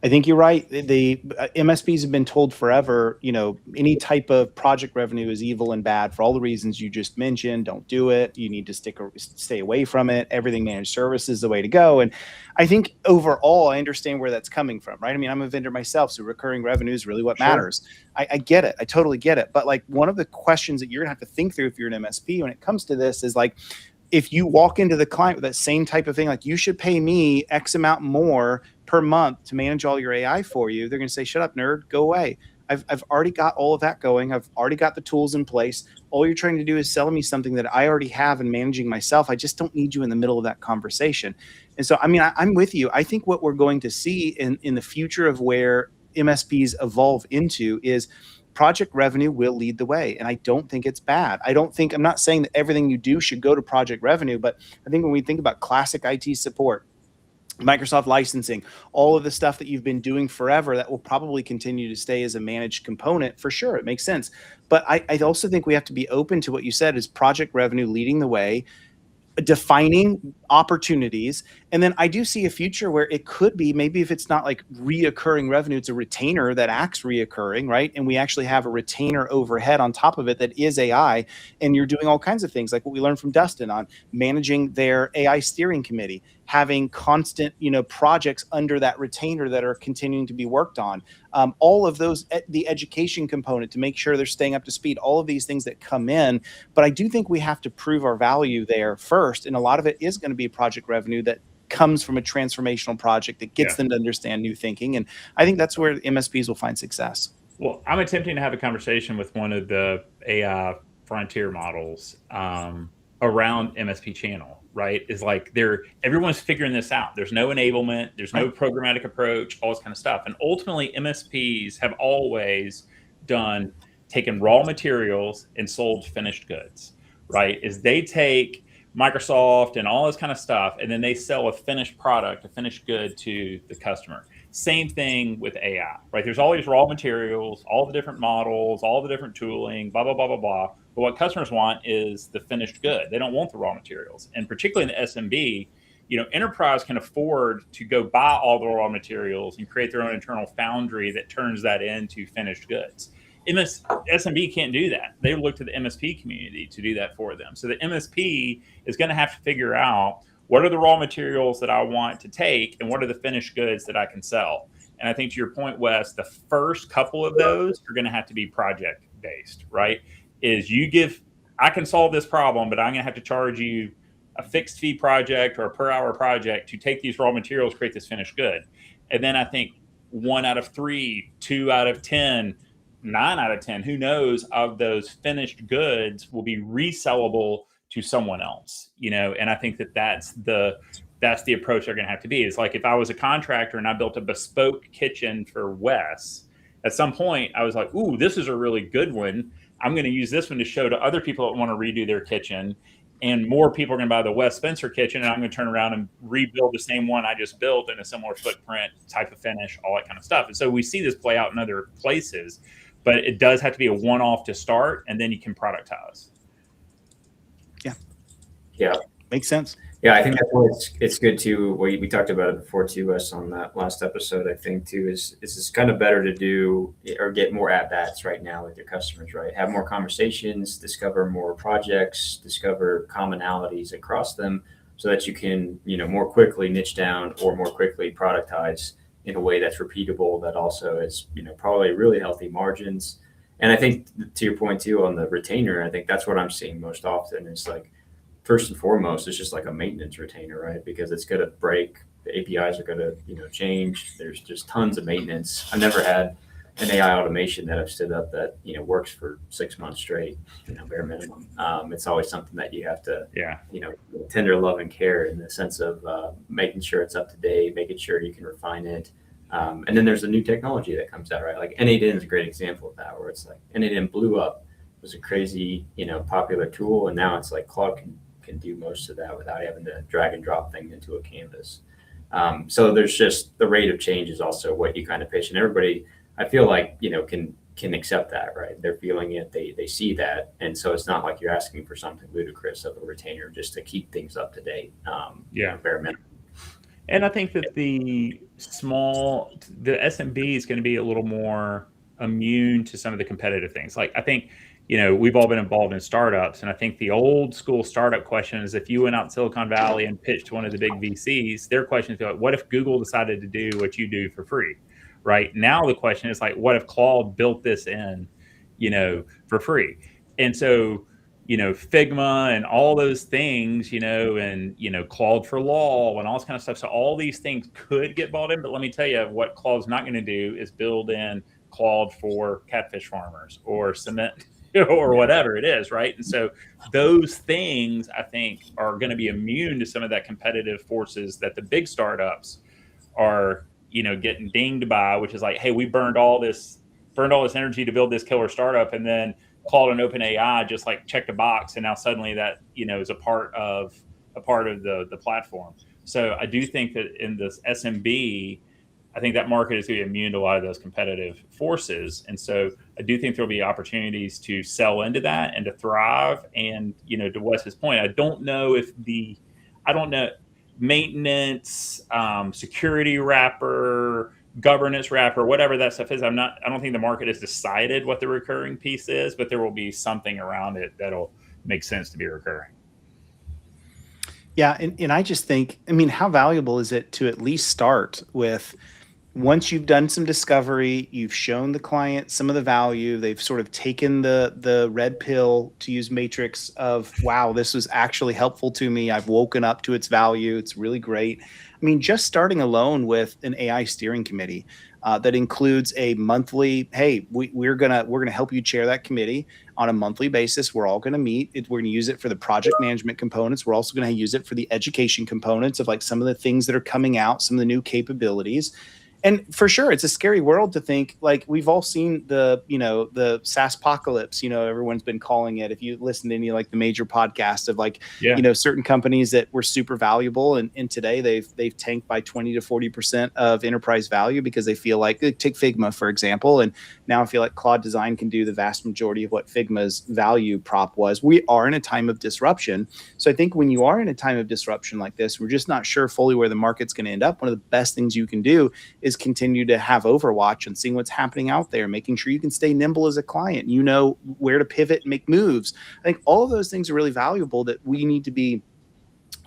I think you're right. The MSPs have been told forever, any type of project revenue is evil and bad for all the reasons you just mentioned. Don't do it. You need to stay away from it. Everything managed service is the way to go. And I think overall, I understand where that's coming from, right? I mean, I'm a vendor myself, so recurring revenue is really what matters. I get it. I totally get it. But like one of the questions that you're gonna have to think through if you're an MSP when it comes to this is like, if you walk into the client with that same type of thing, like you should pay me X amount more per month to manage all your AI for you, they're going to say, shut up, nerd, go away. I've already got all of that going. I've already got the tools in place. All you're trying to do is selling me something that I already have and managing myself. I just don't need you in the middle of that conversation. And so, I mean, I'm with you. I think what we're going to see in the future of where MSPs evolve into is project revenue will lead the way. And I don't think it's bad. I'm not saying that everything you do should go to project revenue, but I think when we think about classic IT support, Microsoft licensing, all of the stuff that you've been doing forever, that will probably continue to stay as a managed component for sure. It makes sense. But I also think we have to be open to what you said is project revenue leading the way, defining opportunities. And then I do see a future where it could be, maybe if it's not like reoccurring revenue, it's a retainer that acts reoccurring, right? And we actually have a retainer overhead on top of it that is AI. And you're doing all kinds of things like what we learned from Dustin on managing their AI steering committee, having constant, projects under that retainer that are continuing to be worked on. All of those, the education component to make sure they're staying up to speed, all of these things that come in. But I do think we have to prove our value there first. And a lot of it is going to be project revenue that comes from a transformational project that gets them to understand new thinking. And I think that's where MSPs will find success. Well, I'm attempting to have a conversation with one of the AI frontier models around MSP channel, right? Is like everyone's figuring this out. There's no enablement, there's no programmatic approach, all this kind of stuff. And ultimately MSPs have always taken raw materials and sold finished goods, right? Is they take Microsoft and all this kind of stuff, and then they sell a finished product, a finished good to the customer. Same thing with AI, right? There's all these raw materials, all the different models, all the different tooling, blah, blah, blah, blah, blah. But what customers want is the finished good. They don't want the raw materials. And particularly in the SMB, enterprise can afford to go buy all the raw materials and create their own internal foundry that turns that into finished goods. SMB can't do that. They look to the MSP community to do that for them. So the MSP is going to have to figure out what are the raw materials that I want to take and what are the finished goods that I can sell. And I think to your point, Wes, the first couple of those are going to have to be project based, right? I can solve this problem, but I'm going to have to charge you a fixed fee project or a per hour project to take these raw materials, create this finished good. And then I think 1 out of 3, 2 out of 10, 9 out of 10, who knows, of those finished goods will be resellable to someone else, and I think that's the approach they're going to have to be. It's like if I was a contractor and I built a bespoke kitchen for Wes, at some point I was like, ooh, this is a really good one. I'm going to use this one to show to other people that want to redo their kitchen, and more people are going to buy the Wes Spencer kitchen, and I'm going to turn around and rebuild the same one I just built in a similar footprint, type of finish, all that kind of stuff. And so we see this play out in other places, but it does have to be a one-off to start, and then you can productize. Yeah. Makes sense. Yeah, I think that's why it's good too. We talked about it before too, Wes, on that last episode. I think too is it's kind of better to do or get more at bats right now with your customers, right? Have more conversations, discover more projects, discover commonalities across them, so that you can more quickly niche down or more quickly productize in a way that's repeatable. That also is probably really healthy margins. And I think to your point too on the retainer, I think that's what I'm seeing most often. Is like, first and foremost, it's just like a maintenance retainer, right? Because it's going to break. The APIs are going to, change. There's just tons of maintenance. I've never had an AI automation that I've stood up that, works for 6 months straight, bare minimum. It's always something that you have to, tender love and care in the sense of making sure it's up to date, making sure you can refine it. And then there's a new technology that comes out, right? Like N8N is a great example of that, where it's like N8N blew up, was a crazy, popular tool. And now it's like Claude can do most of that without having to drag and drop things into a canvas. So there's just the rate of change is also what you kind of pitch, and everybody, I feel like, can accept that, right? They're feeling it, they see that. And so it's not like you're asking for something ludicrous of a retainer just to keep things up to date. Bare minimum. And I think that the the SMB is going to be a little more immune to some of the competitive things. Like I think, we've all been involved in startups, and I think the old school startup question is if you went out in Silicon Valley and pitched to one of the big VCs, their question is like, what if Google decided to do what you do for free? Right now, the question is like, what if Claude built this in, for free? And so, Figma and all those things, and, Claude for Law and all this kind of stuff. So all these things could get bought in, but let me tell you what Claude's not going to do is build in Claude for catfish farmers or cement or whatever it is. Right. And so those things I think are going to be immune to some of that competitive forces that the big startups are, getting dinged by, which is like, hey, we burned all this energy to build this killer startup, and then Claude and OpenAI just like checked a box, and now suddenly that is a part of the platform. So I do think that in this SMB, I think that market is going to be immune to a lot of those competitive forces, and so I do think there'll be opportunities to sell into that and to thrive. And to Wes's point, I don't know maintenance, security wrapper, governance wrapper, whatever that stuff is. I don't think the market has decided what the recurring piece is, but there will be something around it that'll make sense to be recurring. Yeah. And I just think, how valuable is it to at least start with, once you've done some discovery, you've shown the client some of the value, they've sort of taken the red pill, to use Matrix, of, wow, this was actually helpful to me. I've woken up to its value. It's really great. Just starting alone with an AI steering committee that includes a monthly, hey, we're gonna help you chair that committee on a monthly basis. We're all gonna meet. We're gonna use it for the project management components. We're also gonna use it for the education components of like some of the things that are coming out, some of the new capabilities. And for sure, it's a scary world to think, like, we've all seen the SaaS apocalypse, everyone's been calling it. If you listen to any like the major podcasts of like, certain companies that were super valuable, and today they've tanked by 20 to 40% of enterprise value because they feel like, take Figma, for example. And now I feel like Claude Design can do the vast majority of what Figma's value prop was. We are in a time of disruption. So I think when you are in a time of disruption like this, we're just not sure fully where the market's going to end up. One of the best things you can do is continue to have Overwatch and seeing what's happening out there, making sure you can stay nimble as a client, where to pivot and make moves. I think all of those things are really valuable that we need to be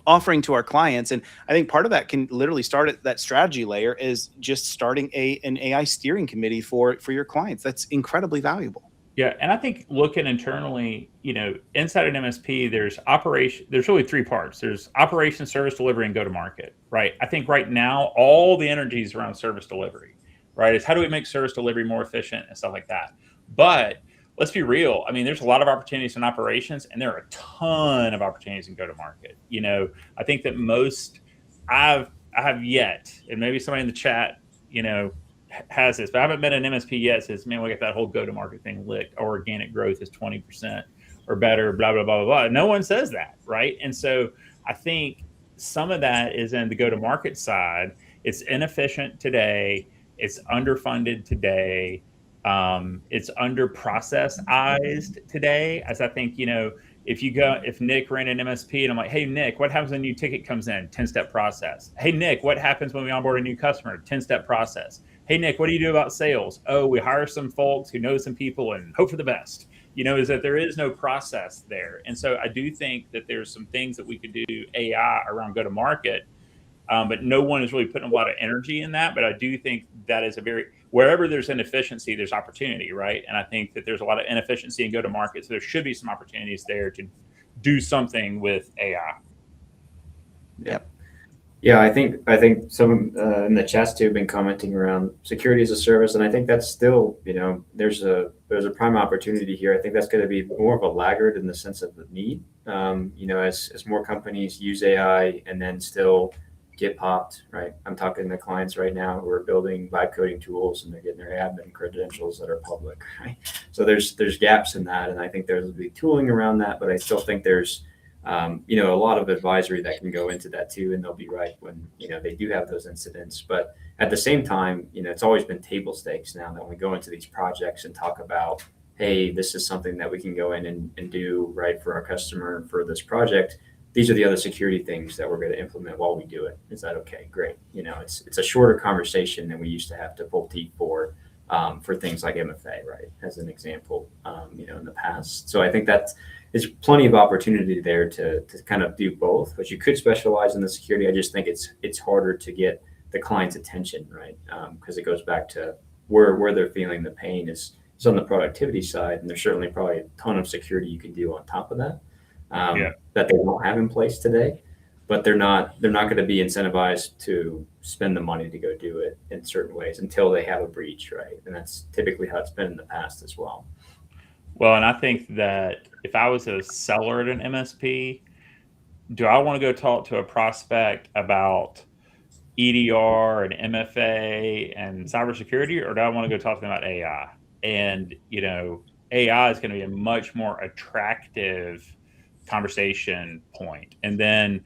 offering to our clients. And I think part of that can literally start at that strategy layer, is just starting an AI steering committee for your clients. That's incredibly valuable. Yeah, and I think looking internally, inside an MSP, there's really three parts. There's operation, service delivery, and go-to-market, right? I think right now, all the energy is around service delivery, right? It's how do we make service delivery more efficient and stuff like that. But let's be real. There's a lot of opportunities in operations, and there are a ton of opportunities in go-to-market. I think that I have yet, and maybe somebody in the chat, has this, but I haven't been an MSP yet says, man, we got that whole go-to-market thing licked. Our organic growth is 20% or better, blah, blah, blah, blah, blah. No one says that, right? And so I think some of that is in the go-to-market side. It's inefficient today. It's underfunded today. It's under-processized today. As I think, if Nick ran an MSP and I'm like, hey, Nick, what happens when a new ticket comes in? 10-step process. Hey, Nick, what happens when we onboard a new customer? 10-step process. Hey, Nick, what do you do about sales? Oh, we hire some folks who know some people and hope for the best. Is that there is no process there. And so I do think that there's some things that we could do AI around go-to-market, but no one is really putting a lot of energy in that. But I do think that is wherever there's inefficiency, there's opportunity, right? And I think that there's a lot of inefficiency in go-to-market. So there should be some opportunities there to do something with AI. Yep. Yeah, I think some in the chats too have been commenting around security as a service, and I think that's still, there's a prime opportunity here. I think that's going to be more of a laggard in the sense of the need. As more companies use AI and then still get popped, right? I'm talking to clients right now who are building vibe coding tools, and they're getting their admin credentials that are public, right? So there's gaps in that, and I think there's be tooling around that, but I still think there's a lot of advisory that can go into that too, and they'll be right when they do have those incidents. But at the same time, it's always been table stakes now that when we go into these projects and talk about, hey, this is something that we can go in and do right for our customer for this project. these are the other security things that we're going to implement while we do it. Is that okay? Great. It's a shorter conversation than we used to have to pull teeth for things like MFA, right? As an example, in the past. So I think there's plenty of opportunity there to kind of do both, but you could specialize in the security. I just think it's harder to get the client's attention, right? Because it goes back to where they're feeling the pain is on the productivity side, and there's certainly probably a ton of security you can do on top of that that they don't have in place today. But they're not going to be incentivized to spend the money to go do it in certain ways until they have a breach, right? And that's typically how it's been in the past as well. Well, and I think that if I was a seller at an MSP, do I want to go talk to a prospect about EDR and MFA and cybersecurity, or do I want to go talk to them about AI? And, AI is going to be a much more attractive conversation point. And then,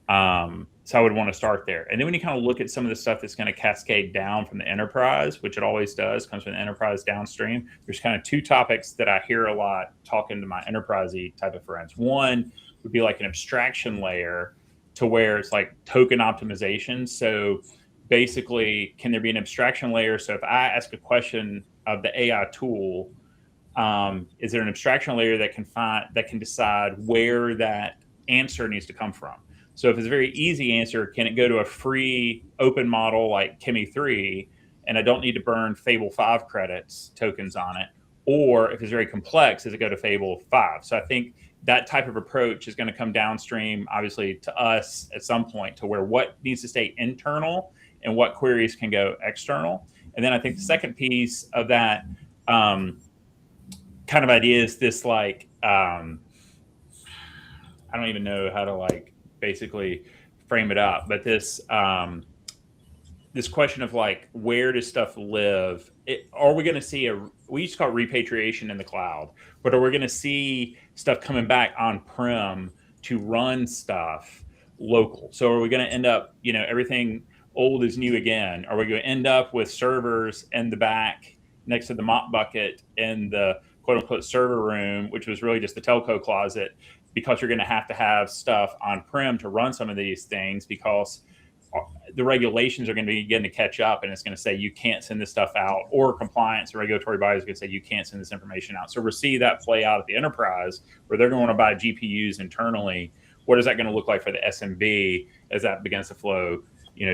so I would want to start there. And then when you kind of look at some of the stuff that's going to cascade down from the enterprise, which it always does, comes from the enterprise downstream, there's kind of two topics that I hear a lot talking to my enterprise-y type of friends. One would be like an abstraction layer to where it's like token optimization. So basically, can there be an abstraction layer? So if I ask a question of the AI tool, is there an abstraction layer that can decide where that answer needs to come from? So if it's a very easy answer, can it go to a free open model like Chemi 3, and I don't need to burn Fable 5 credits tokens on it? Or if it's very complex, does it go to Fable 5? So I think that type of approach is going to come downstream, obviously, to us at some point, to where what needs to stay internal and what queries can go external. And then I think the second piece of that kind of idea is this, like, I don't even know how to basically frame it up, but this this question of where does stuff live? Are we going to see we used to call it repatriation in the cloud, but are we going to see stuff coming back on-prem to run stuff local? So are we going to end up, everything old is new again? Are we going to end up with servers in the back next to the mop bucket in the quote unquote server room, which was really just the telco closet, because you're going to have stuff on-prem to run some of these things, because the regulations are going to be getting to catch up, and it's going to say you can't send this stuff out, or compliance or regulatory bodies are going to say you can't send this information out. So we'll see that play out at the enterprise, where they're going to want to buy GPUs internally. What is that going to look like for the SMB as that begins to flow,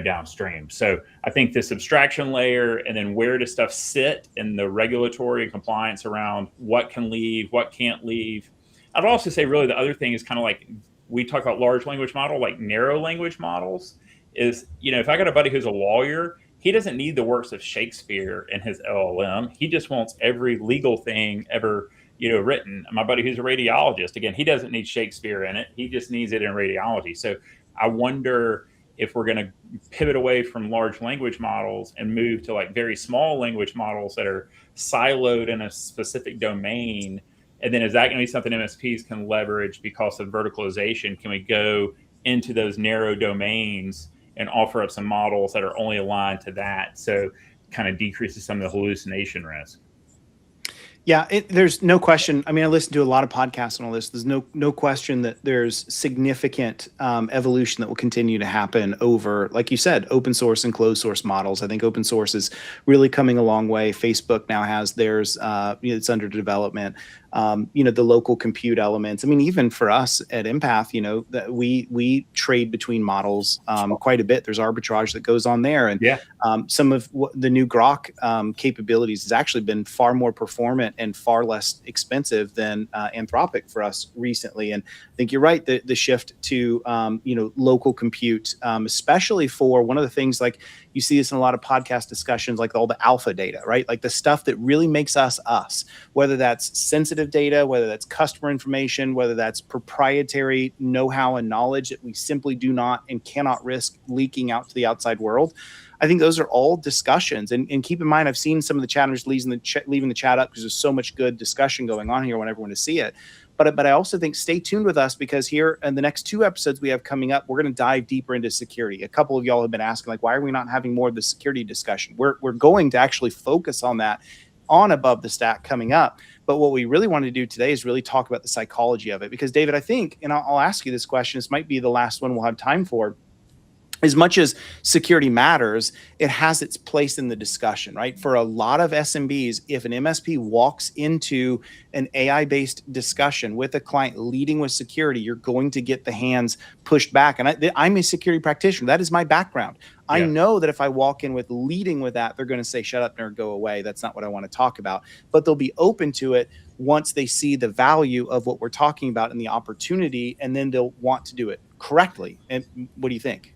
downstream? So I think this abstraction layer, and then where does stuff sit in the regulatory and compliance around what can leave, what can't leave. I'd also say really the other thing is kind of like we talk about large language model, like narrow language models is, if I got a buddy who's a lawyer, he doesn't need the works of Shakespeare in his LLM. He just wants every legal thing ever, written. My buddy who's a radiologist, again, he doesn't need Shakespeare in it. He just needs it in radiology. So I wonder if we're going to pivot away from large language models and move to very small language models that are siloed in a specific domain. And then is that going to be something MSPs can leverage because of verticalization? Can we go into those narrow domains and offer up some models that are only aligned to that? So kind of decreases some of the hallucination risk. Yeah, there's no question. I mean, I listen to a lot of podcasts on all this. There's no question that there's significant evolution that will continue to happen over, like you said, open source and closed source models. I think open source is really coming a long way. Facebook now has theirs. It's under development. The local compute elements. I mean, even for us at Empath, that we trade between models quite a bit. There's arbitrage that goes on there, and some of the new Grok capabilities has actually been far more performant and far less expensive than Anthropic for us recently. And I think you're right. The shift to local compute, especially for one of the things, like you see this in a lot of podcast discussions, like all the alpha data, right? Like the stuff that really makes us, whether that's sensitive data, whether that's customer information, whether that's proprietary know-how and knowledge that we simply do not and cannot risk leaking out to the outside world. I think those are all discussions. And keep in mind, I've seen some of the chatters leaving the chat up because there's so much good discussion going on here. I want everyone to see it. But I also think stay tuned with us, because here in the next 2 episodes we have coming up, we're going to dive deeper into security. A couple of y'all have been asking, why are we not having more of the security discussion? We're going to actually focus on that on Above the Stack coming up. But what we really want to do today is really talk about the psychology of it. Because David, I think, and I'll ask you this question, this might be the last one we'll have time for. As much as security matters, it has its place in the discussion, right? For a lot of SMBs, if an MSP walks into an AI-based discussion with a client leading with security, you're going to get the hands pushed back. And I'm a security practitioner. That is my background. I know that if I walk in with leading with that, they're going to say, shut up, nerd, go away. That's not what I want to talk about. But they'll be open to it once they see the value of what we're talking about and the opportunity, and then they'll want to do it correctly. And what do you think?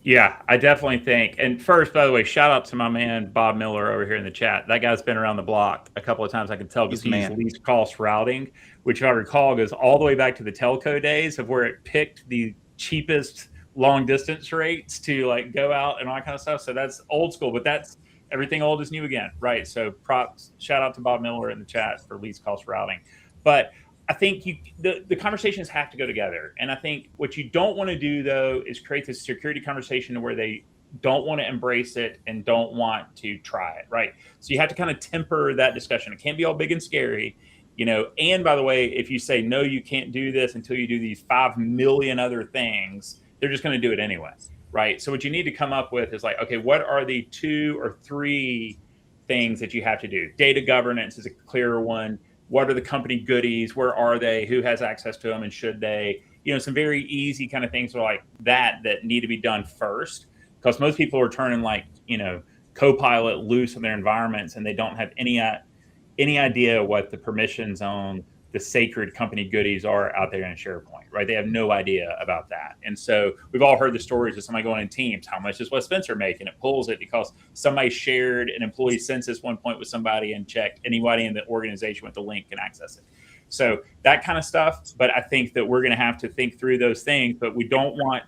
Yeah, I definitely think. And first, by the way, shout out to my man, Bob Miller, over here in the chat. That guy's been around the block a couple of times. I can tell because he's least cost routing, which, if I recall, goes all the way back to the telco days of where it picked the cheapest long distance rates to like go out and all that kind of stuff. So that's old school, but that's everything old is new again, right? So props, shout out to Bob Miller in the chat for least cost routing. But I think the conversations have to go together. And I think what you don't want to do, though, is create this security conversation where they don't want to embrace it and don't want to try it, right? So you have to kind of temper that discussion. It can't be all big and scary, you know. And by the way, if you say, no, you can't do this until you do these 5 million other things, they're just going to do it anyway, right? So what you need to come up with is like, okay, what are the 2 or 3 things that you have to do? Data governance is a clearer one. What are the company goodies? Where are they? Who has access to them? And should they? You know, some very easy kind of things like that need to be done first, because most people are turning like, you know, Copilot loose in their environments, and they don't have any idea what the permissions on the sacred company goodies are out there in SharePoint, right? They have no idea about that. And so we've all heard the stories of somebody going in Teams, how much does Wes Spencer make? And it pulls it because somebody shared an employee census one point with somebody and checked anybody in the organization with the link can access it. So that kind of stuff. But I think that we're going to have to think through those things, but we don't want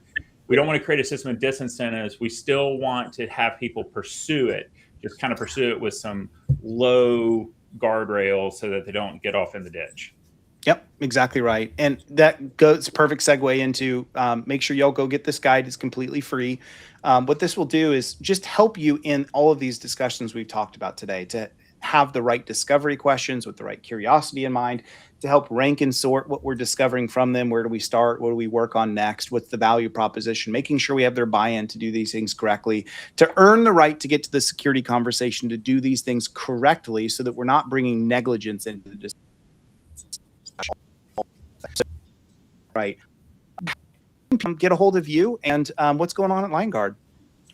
to create a system of disincentives. We still want to have people pursue it, just kind of pursue it with some low guardrails so that they don't get off in the ditch. Yep, exactly right. And that goes perfect segue into make sure y'all go get this guide. It's completely free. What this will do is just help you in all of these discussions we've talked about today to have the right discovery questions with the right curiosity in mind, to help rank and sort what we're discovering from them. Where do we start? What do we work on next? What's the value proposition? Making sure we have their buy-in to do these things correctly, to earn the right to get to the security conversation, to do these things correctly so that we're not bringing negligence into the discussion. Right. Get a hold of you and what's going on at LineGuard.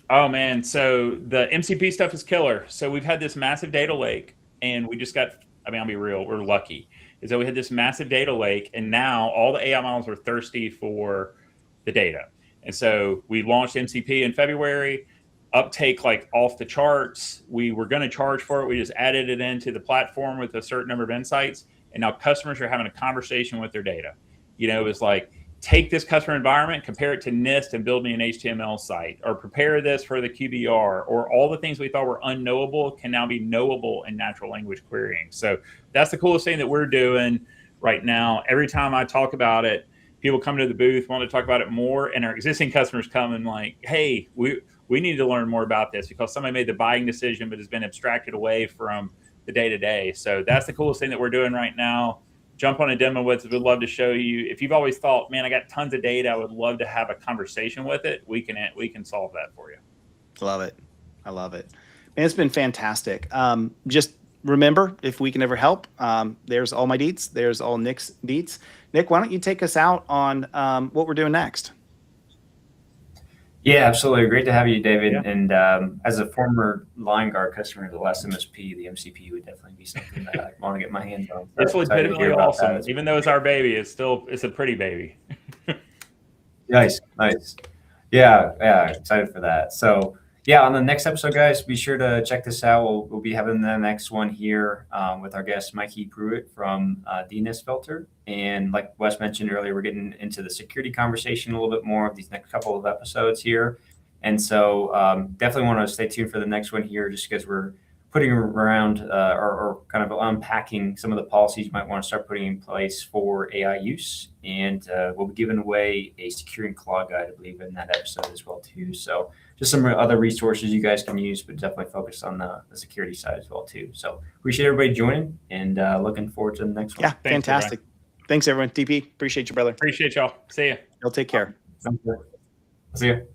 Oh man, so the MCP stuff is killer. So we've had this massive data lake, and we just got, I mean, I'll be real, we're lucky. Is that we had this massive data lake, and now all the AI models are thirsty for the data. And so we launched MCP in February, uptake like off the charts. We were going to charge for it. We just added it into the platform with a certain number of insights. And now customers are having a conversation with their data. You know, it's like, take this customer environment, compare it to NIST and build me an HTML site, or prepare this for the QBR, or all the things we thought were unknowable can now be knowable in natural language querying. So that's the coolest thing that we're doing right now. Every time I talk about it, people come to the booth, want to talk about it more, and our existing customers come and like, hey, we need to learn more about this because somebody made the buying decision but has been abstracted away from the day-to-day. So that's the coolest thing that we're doing right now. Jump on a demo with it. We'd love to show you. If you've always thought, man, I got tons of data, I would love to have a conversation with it, we can solve that for you. Love it. I love it. Man, it's been fantastic. Just remember, if we can ever help, there's all my deets. There's all Nick's deets. Nick, why don't you take us out on what we're doing next? Yeah, absolutely. Great to have you, David. Yeah. And as a former LineGuard customer of the last MSP, the MCP would definitely be something that I want to get my hands on. It's So excited to legitimately hear about awesome. that. Even though it's our baby, it's a pretty baby. Nice. Yeah, excited for that. So yeah, on the next episode, guys, be sure to check this out. We'll be having the next one here with our guest, Mikey Pruitt from DNS Filter. And like Wes mentioned earlier, we're getting into the security conversation a little bit more of these next couple of episodes here. And so definitely want to stay tuned for the next one here, just because we're putting around or kind of unpacking some of the policies you might want to start putting in place for AI use. And we'll be giving away a securing claw guide, I believe, in that episode as well too. So just some other resources you guys can use, but definitely focus on the security side as well too. So appreciate everybody joining, and looking forward to the next one. Yeah, fantastic. Thanks, everyone. DP, appreciate you, brother. Appreciate y'all. See ya. Y'all take care. See you.